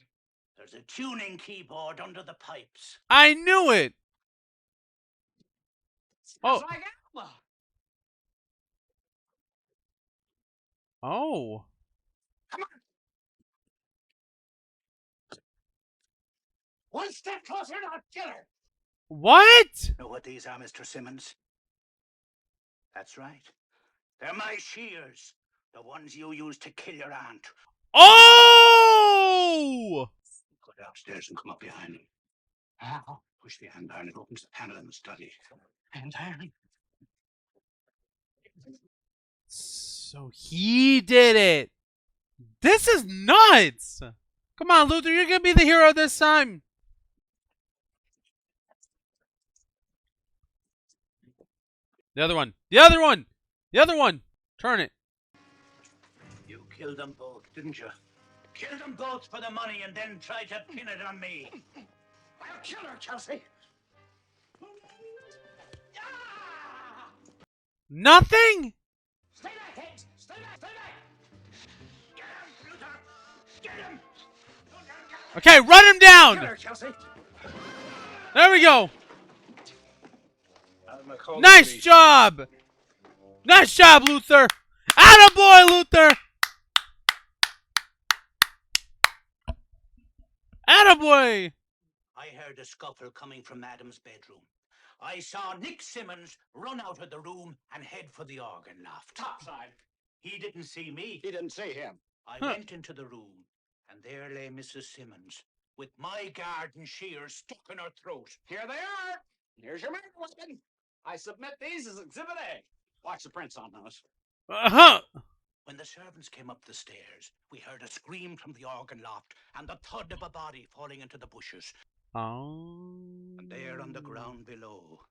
There's a tuning keyboard under the pipes. I knew it. Oh. It's like Alma. Oh. Come on. One step closer, and I'll kill her. What? Know what these are, Mr. Simmons? That's right. They're my shears. The ones you used to kill your aunt. Oh! Go downstairs and come up behind me. How? Push the andiron. It opens the panel in the study. Andiron. So he did it. This is nuts. Come on, Luther. You're going to be the hero this time. The other one. The other one. The other one. Turn it. You killed them both, didn't you? Killed them both for the money and then tried to pin it on me. I'll kill her, Chelsea. Nothing? Stay back, Higgs. Stay back. Stay back. Get him, Luther. Get him. Okay, run him down. Kill her, Chelsea. There we go. Nice job. Nice job, Luther. Attaboy, Luther. Attaboy. I heard a scuffle coming from Madam's bedroom. I saw Nick Simmons run out of the room and head for the organ loft. Topside. He didn't see me. He didn't see him. I went into the room, and there lay Mrs. Simmons, with my garden shears stuck in her throat. Here they are. Here's your murder weapon. I submit these as Exhibit A. Watch the prints on those. When the servants came up the stairs, we heard a scream from the organ loft and the thud of a body falling into the bushes. Oh. And there on the ground below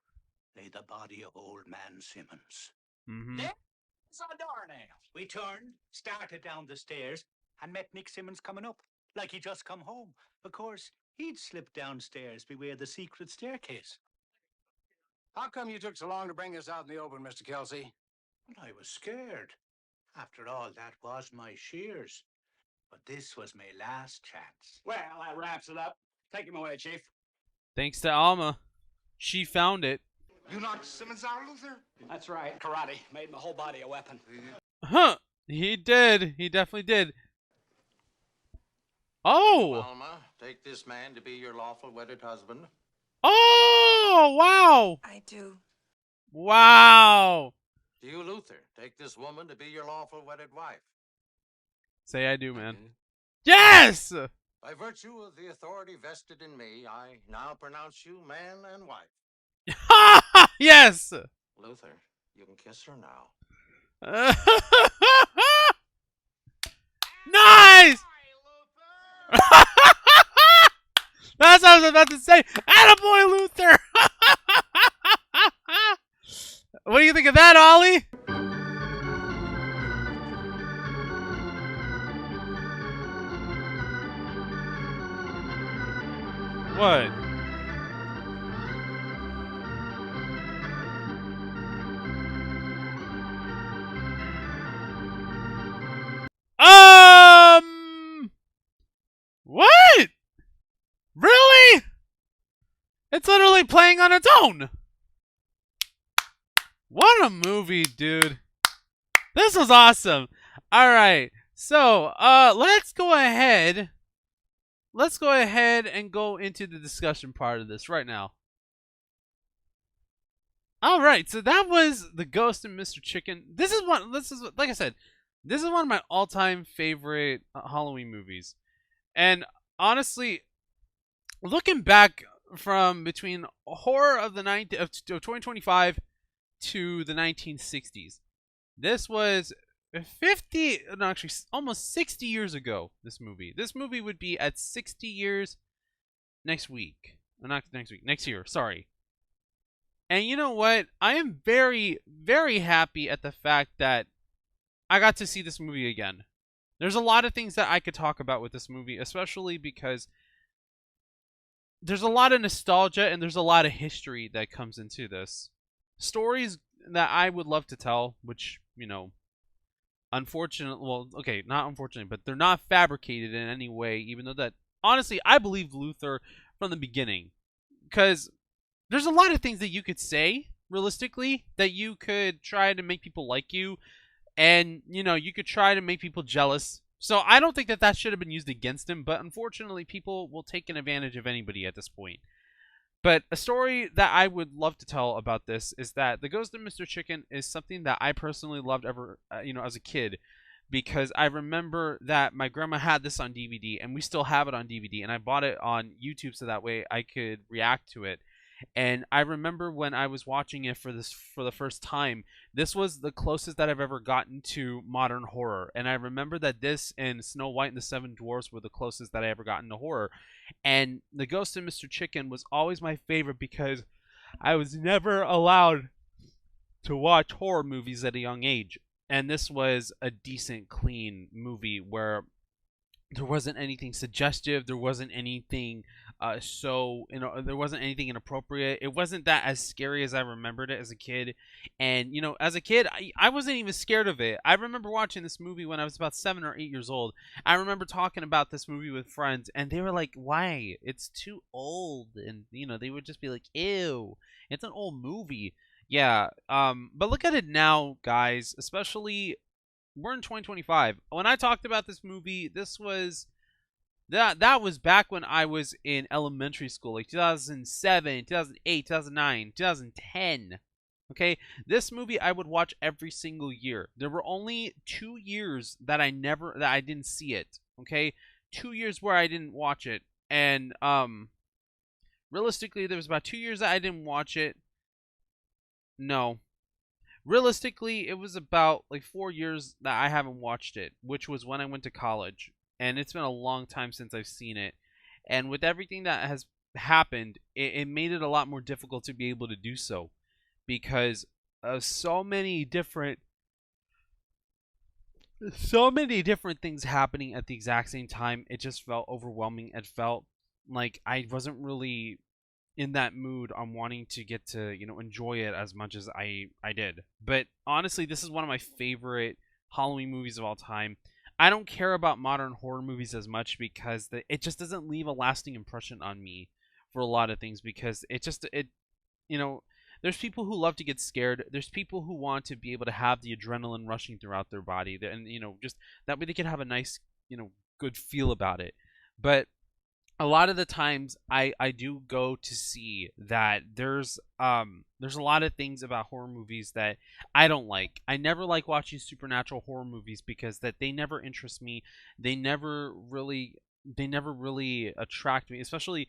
lay the body of old man Simmons. Mm-hmm. There's a doornail. We turned, started down the stairs, and met Nick Simmons coming up, like he'd just come home. Of course, he'd slipped downstairs beware the secret staircase. How come you took so long to bring us out in the open, Mr. Kelsey? Well, I was scared. After all, that was my shears. But this was my last chance. Well, that wraps it up. Take him away, Chief. Thanks to Alma. She found it. You knocked Simmons out, Luther? That's right. Karate made my whole body a weapon. Huh. He did. He definitely did. Oh. Alma, take this man to be your lawful wedded husband. Oh, wow. I do. Wow. You, Luther, take this woman to be your lawful wedded wife. Say I do, man. Yes! By virtue of the authority vested in me, I now pronounce you man and wife. Yes! Luther, you can kiss her now. Nice! That's what I was about to say. Attaboy, Luther! What do you think of that, Ollie? What? What? Really? It's literally playing on its own. What a movie, dude. This was awesome. All right. So, let's go ahead. Let's go ahead and go into the discussion part of this right now. All right. So that was The Ghost and Mr. Chicken. This is like I said, this is one of my all-time favorite Halloween movies. And honestly, looking back from between horror of the 2025 to the 1960s, this was 50, no, actually almost 60 years ago. This movie would be at 60 years next week. Not next week, next year, sorry. And you know what? I am very, very happy at the fact that I got to see this movie again. There's a lot of things that I could talk about with this movie, especially because there's a lot of nostalgia and there's a lot of history that comes into this. Stories that I would love to tell, which, you know, unfortunately, well, okay, not unfortunately, but they're not fabricated in any way, even though that, honestly, I believe Luther from the beginning. Because there's a lot of things that you could say, realistically, that you could try to make people like you, and, you know, you could try to make people jealous. So I don't think that that should have been used against him, but unfortunately, people will take an advantage of anybody at this point. But a story that I would love to tell about this is that The Ghost of Mr. Chicken is something that I personally loved as a kid, because I remember that my grandma had this on DVD, and we still have it on DVD, and I bought it on YouTube so that way I could react to it. And I remember when I was watching it for the first time, this was the closest that I've ever gotten to modern horror. And I remember that this and Snow White and the Seven Dwarfs were the closest that I ever gotten to horror. And The Ghost of Mr. Chicken was always my favorite because I was never allowed to watch horror movies at a young age. And this was a decent, clean movie where there wasn't anything suggestive. There wasn't anything there wasn't anything inappropriate. It wasn't that as scary as I remembered it as a kid. And, you know, as a kid, I wasn't even scared of it. I remember watching this movie when I was about 7 or 8 years old. I remember talking about this movie with friends, and they were like, why? It's too old. And, you know, they would just be like, ew, it's an old movie. Yeah, but look at it now, guys, especially we're in 2025. When I talked about this movie, this was that was back when I was in elementary school, like 2007, 2008, 2009, 2010. Okay, this movie I would watch every single year. There were only 2 years that I didn't see it. Okay, 2 years where I didn't watch it, and realistically, there was about 2 years that I didn't watch it. No. Realistically, it was about like 4 years that I haven't watched it, which was when I went to college. And it's been a long time since I've seen it. And with everything that has happened, it made it a lot more difficult to be able to do so. Because of so many different things happening at the exact same time, it just felt overwhelming. It felt like I wasn't really in that mood on wanting to get to, you know, enjoy it as much as I did. But honestly, this is one of my favorite Halloween movies of all time. I don't care about modern horror movies as much because it just doesn't leave a lasting impression on me for a lot of things, because you know, there's people who love to get scared. There's people who want to be able to have the adrenaline rushing throughout their body, and, you know, just that way they can have a nice, you know, good feel about it. But a lot of the times I do go to see that there's a lot of things about horror movies that I don't like. I never like watching supernatural horror movies because that they never interest me. They never really attract me, especially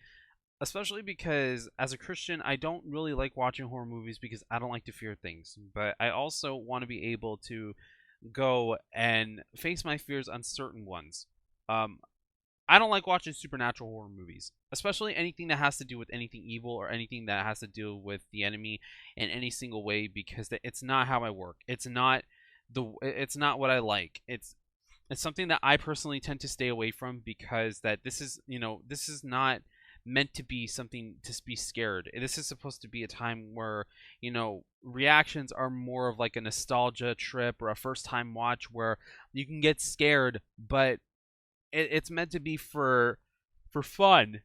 because as a Christian, I don't really like watching horror movies because I don't like to fear things. But I also want to be able to go and face my fears on certain ones. I don't like watching supernatural horror movies, especially anything that has to do with anything evil or anything that has to do with the enemy in any single way, because it's not how I work. It's not what I like. It's something that I personally tend to stay away from, because that this is not meant to be something to be scared. This is supposed to be a time where, you know, reactions are more of like a nostalgia trip or a first time watch where you can get scared, but it's meant to be for fun.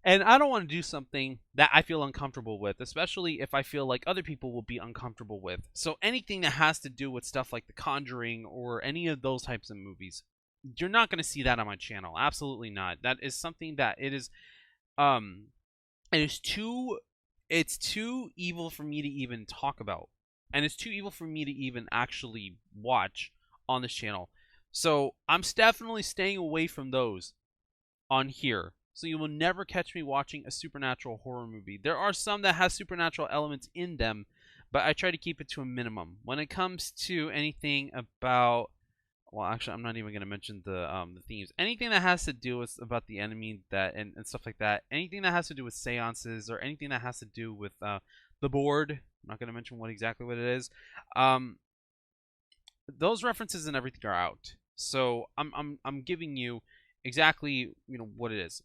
And I don't want to do something that I feel uncomfortable with, especially if I feel like other people will be uncomfortable with. So anything that has to do with stuff like The Conjuring or any of those types of movies, you're not going to see that on my channel. Absolutely not. That is something that it's too evil for me to even talk about. And it's too evil for me to even actually watch on this channel. So I'm definitely staying away from those on here. So you will never catch me watching a supernatural horror movie. There are some that have supernatural elements in them, but I try to keep it to a minimum. When it comes to anything about, well, actually, I'm not even going to mention the themes. Anything that has to do with about the enemy and stuff like that. Anything that has to do with seances or anything that has to do with the board. I'm not going to mention exactly what it is. Those references and everything are out. So I'm giving you exactly what it is.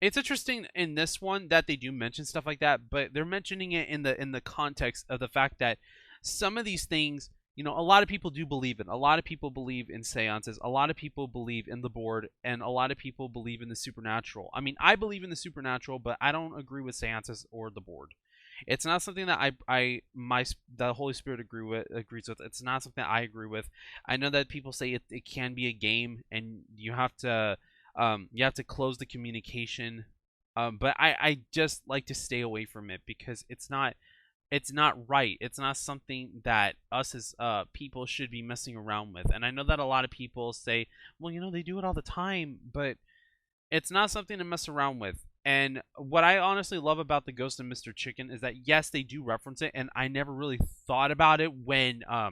It's interesting in this one that they do mention stuff like that, but they're mentioning it in the context of the fact that some of these things, a lot of people do believe in. A lot of people believe in seances. A lot of people believe in the board, and a lot of people believe in the supernatural. I mean, I believe in the supernatural, but I don't agree with seances or the board. It's not something that the Holy Spirit agrees with. It's not something that I agree with. I know that people say it can be a game, and you have to close the communication, but I just like to stay away from it because it's not right. It's not something that us as people should be messing around with. And I know that a lot of people say, well, they do it all the time, but it's not something to mess around with. And what I honestly love about the Ghost of Mr. Chicken is that, yes, they do reference it, and I never really thought about it when I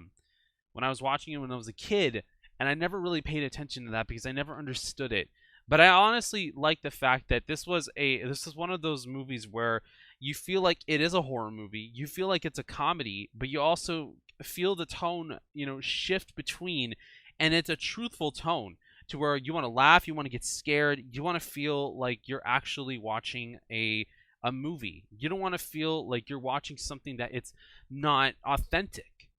was watching it when I was a kid, and I never really paid attention to that because I never understood it. But I honestly like the fact that this is one of those movies where you feel like it is a horror movie, you feel like it's a comedy, but you also feel the tone, shift between, and it's a truthful tone to where you want to laugh, you want to get scared, you want to feel like you're actually watching a movie. You don't want to feel like you're watching something that it's not authentic.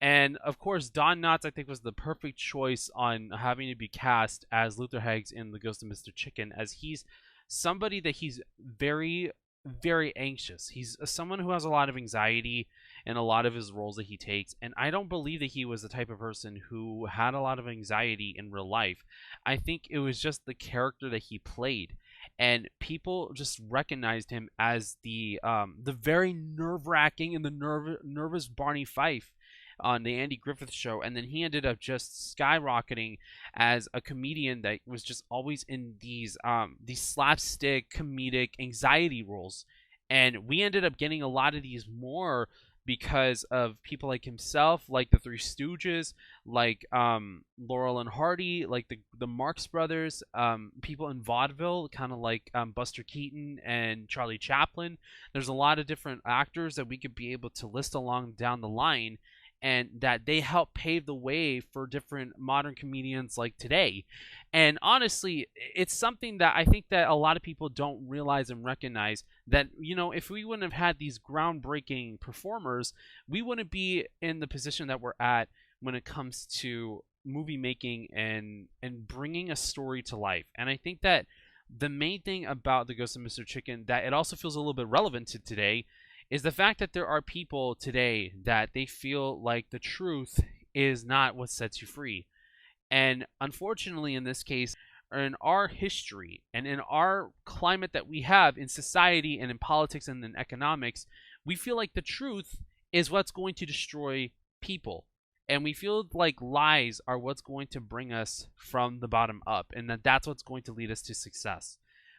And of course, Don Knotts, I think, was the perfect choice on having to be cast as Luther Heggs in The Ghost of Mr. Chicken, as he's somebody that he's very, very anxious. He's someone who has a lot of anxiety in a lot of his roles that he takes, and I don't believe that he was the type of person who had a lot of anxiety in real life. I think it was just the character that he played, and people just recognized him as the very nerve-wracking and the nervous Barney Fife on the Andy Griffith Show, and then he ended up just skyrocketing as a comedian that was just always in these slapstick comedic anxiety roles. And we ended up getting a lot of these more because of people like himself, like the Three Stooges, like Laurel and Hardy, like the Marx Brothers, people in vaudeville, kind of like Buster Keaton and Charlie Chaplin. There's a lot of different actors that we could be able to list along down the line, and that they help pave the way for different modern comedians like today. And honestly, it's something that I think that a lot of people don't realize and recognize, that, if we wouldn't have had these groundbreaking performers, we wouldn't be in the position that we're at when it comes to movie making and bringing a story to life. And I think that the main thing about The Ghost of Mr. Chicken, that it also feels a little bit relevant to today, is the fact that there are people today that they feel like the truth is not what sets you free. And unfortunately, in this case, in our history and in our climate that we have in society and in politics and in economics, we feel like the truth is what's going to destroy people. And we feel like lies are what's going to bring us from the bottom up, and that's what's going to lead us to success.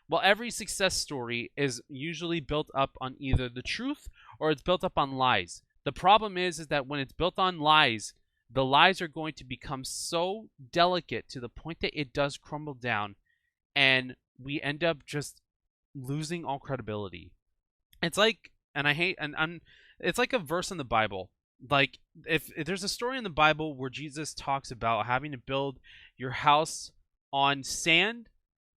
Well, every success story is usually built up on either the truth or it's built up on lies. The problem is that when it's built on lies, the lies are going to become so delicate to the point that it does crumble down, and we end up just losing all credibility. It's like, it's like a verse in the Bible. Like, if there's a story in the Bible where Jesus talks about having to build your house on sand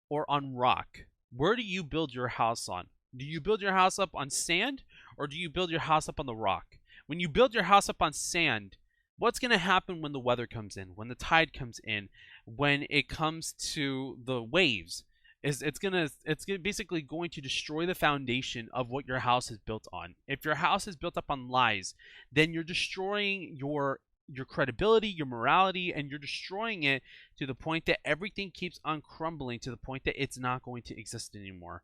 or on rock, where do you build your house on? Do you build your house up on sand, or do you build your house up on the rock? When you build your house up on sand, what's going to happen when the weather comes in, when the tide comes in, when it comes to the waves. It's basically going to destroy the foundation of what your house is built on. If your house is built up on lies, then you're destroying your credibility, your morality, and you're destroying it to the point that everything keeps on crumbling to the point that it's not going to exist anymore.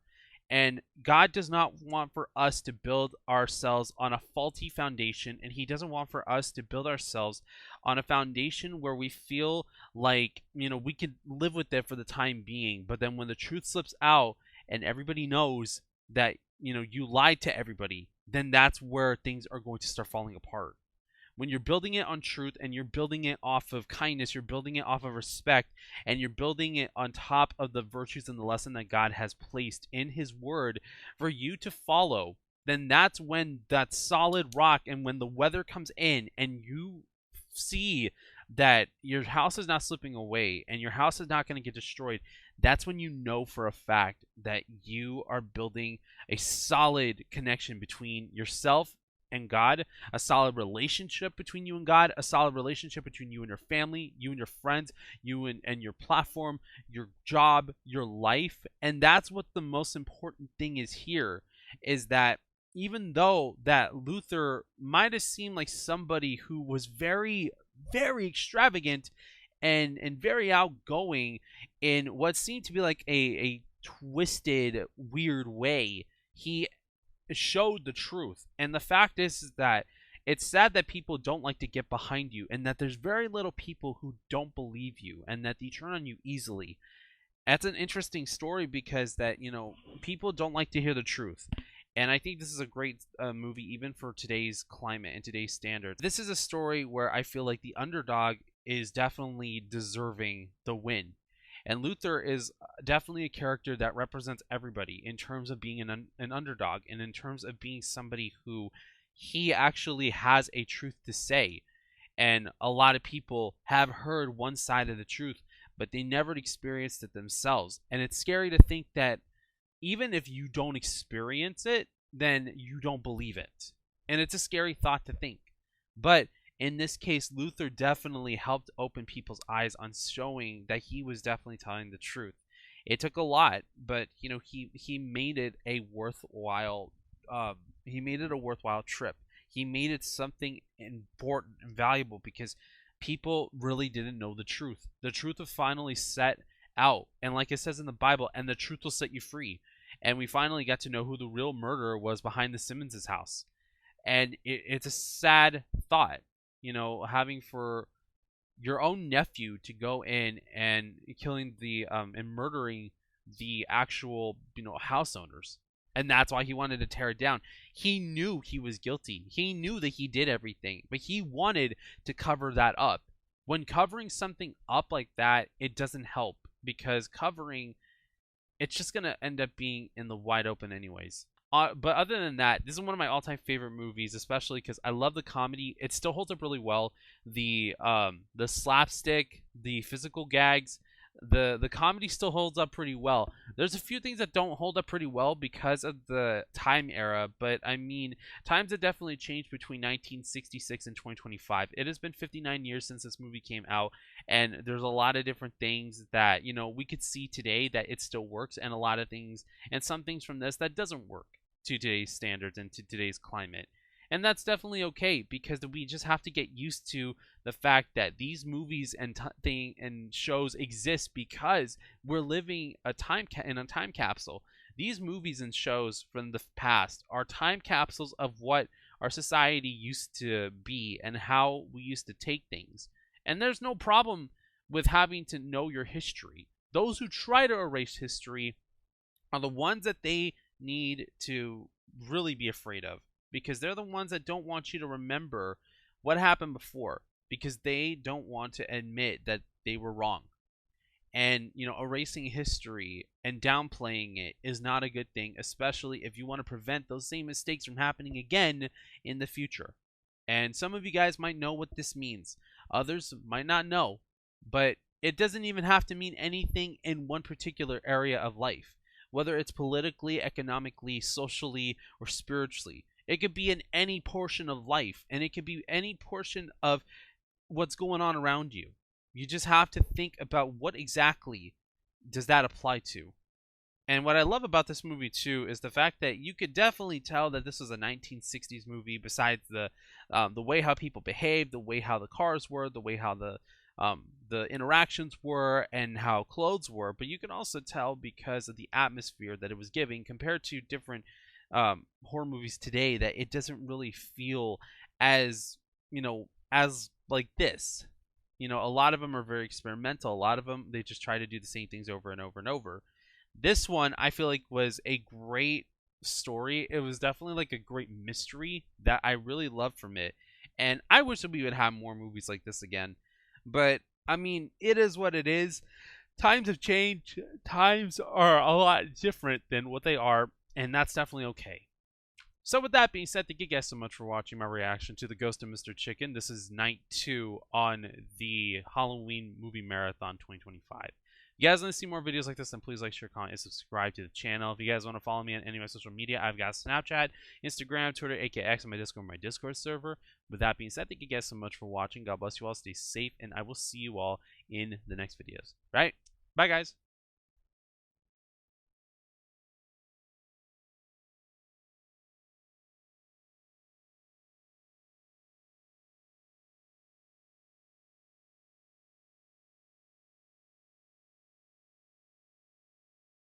And God does not want for us to build ourselves on a faulty foundation, and He doesn't want for us to build ourselves on a foundation where we feel like, we could live with it for the time being, but then when the truth slips out and everybody knows that, you lied to everybody, then that's where things are going to start falling apart. When you're building it on truth and you're building it off of kindness, you're building it off of respect, and you're building it on top of the virtues and the lesson that God has placed in His Word for you to follow, then that's when that solid rock, and when the weather comes in and you see that your house is not slipping away and your house is not going to get destroyed, that's when you know for a fact that you are building a solid connection between yourself and God, a solid relationship between you and God, a solid relationship between you and your family, you and your friends, you and your platform, your job, your life. And that's what the most important thing is here, is that even though that Luther might have seemed like somebody who was very, very extravagant and very outgoing in what seemed to be like a twisted, weird way, he showed the truth. And the fact is that it's sad that people don't like to get behind you, and that there's very little people who don't believe you, and that they turn on you easily. That's an interesting story, because that, people don't like to hear the truth. And I think this is a great movie even for today's climate and today's standards. This is a story where I feel like the underdog is definitely deserving the win. And Luther is definitely a character that represents everybody in terms of being an underdog, and in terms of being somebody who he actually has a truth to say. And a lot of people have heard one side of the truth, but they never experienced it themselves. And it's scary to think that even if you don't experience it, then you don't believe it. And it's a scary thought to think. But in this case, Luther definitely helped open people's eyes on showing that he was definitely telling the truth. It took a lot, but he made it a worthwhile trip. He made it something important and valuable, because people really didn't know the truth. The truth was finally set out, and like it says in the Bible, and the truth will set you free. And we finally got to know who the real murderer was behind the Simmons' house. And it's a sad thought, having for your own nephew to go in and killing and murdering the actual, house owners. And that's why he wanted to tear it down. He knew he was guilty. He knew that he did everything, but he wanted to cover that up. When covering something up like that, it doesn't help, because covering, it's just going to end up being in the wide open anyways. But other than that, this is one of my all-time favorite movies, especially because I love the comedy. It still holds up really well. The slapstick, the physical gags, the comedy still holds up pretty well. There's a few things that don't hold up pretty well because of the time era, but I mean, times have definitely changed between 1966 and 2025. It has been 59 years since this movie came out, and there's a lot of different things that, we could see today that it still works, and a lot of things, and some things from this that doesn't work to today's standards and to today's climate. And that's definitely okay, because we just have to get used to the fact that these movies and shows exist because we're living in a time capsule. These movies and shows from the past are time capsules of what our society used to be and how we used to take things. And there's no problem with having to know your history. Those who try to erase history are the ones that they need to really be afraid of, because they're the ones that don't want you to remember what happened before, because they don't want to admit that they were wrong. And, erasing history and downplaying it is not a good thing, especially if you want to prevent those same mistakes from happening again in the future. And some of you guys might know what this means. Others might not know, but it doesn't even have to mean anything in one particular area of life, whether it's politically, economically, socially, or spiritually. It could be in any portion of life, and it could be any portion of what's going on around you. You just have to think about what exactly does that apply to. And what I love about this movie too is the fact that you could definitely tell that this was a 1960s movie. Besides the way how people behaved, the way how the cars were, the way how the interactions were, and how clothes were. But you can also tell because of the atmosphere that it was giving compared to different horror movies today, that it doesn't really feel as, as like this. A lot of them are very experimental. A lot of them, they just try to do the same things over and over and over. This one, I feel like, was a great story. It was definitely like a great mystery that I really loved from it. And I wish that we would have more movies like this again. But, I mean, it is what it is. Times have changed. Times are a lot different than what they are. And that's definitely okay. So with that being said, thank you guys so much for watching my reaction to The Ghost of Mr. Chicken. This is night 2 on the Halloween Movie Marathon 2025. If you guys want to see more videos like this, then please like, share, comment, and subscribe to the channel. If you guys want to follow me on any of my social media, I've got Snapchat, Instagram, Twitter, AKX, and my Discord server. With that being said, thank you guys so much for watching. God bless you all. Stay safe, and I will see you all in the next videos. Right? Bye, guys.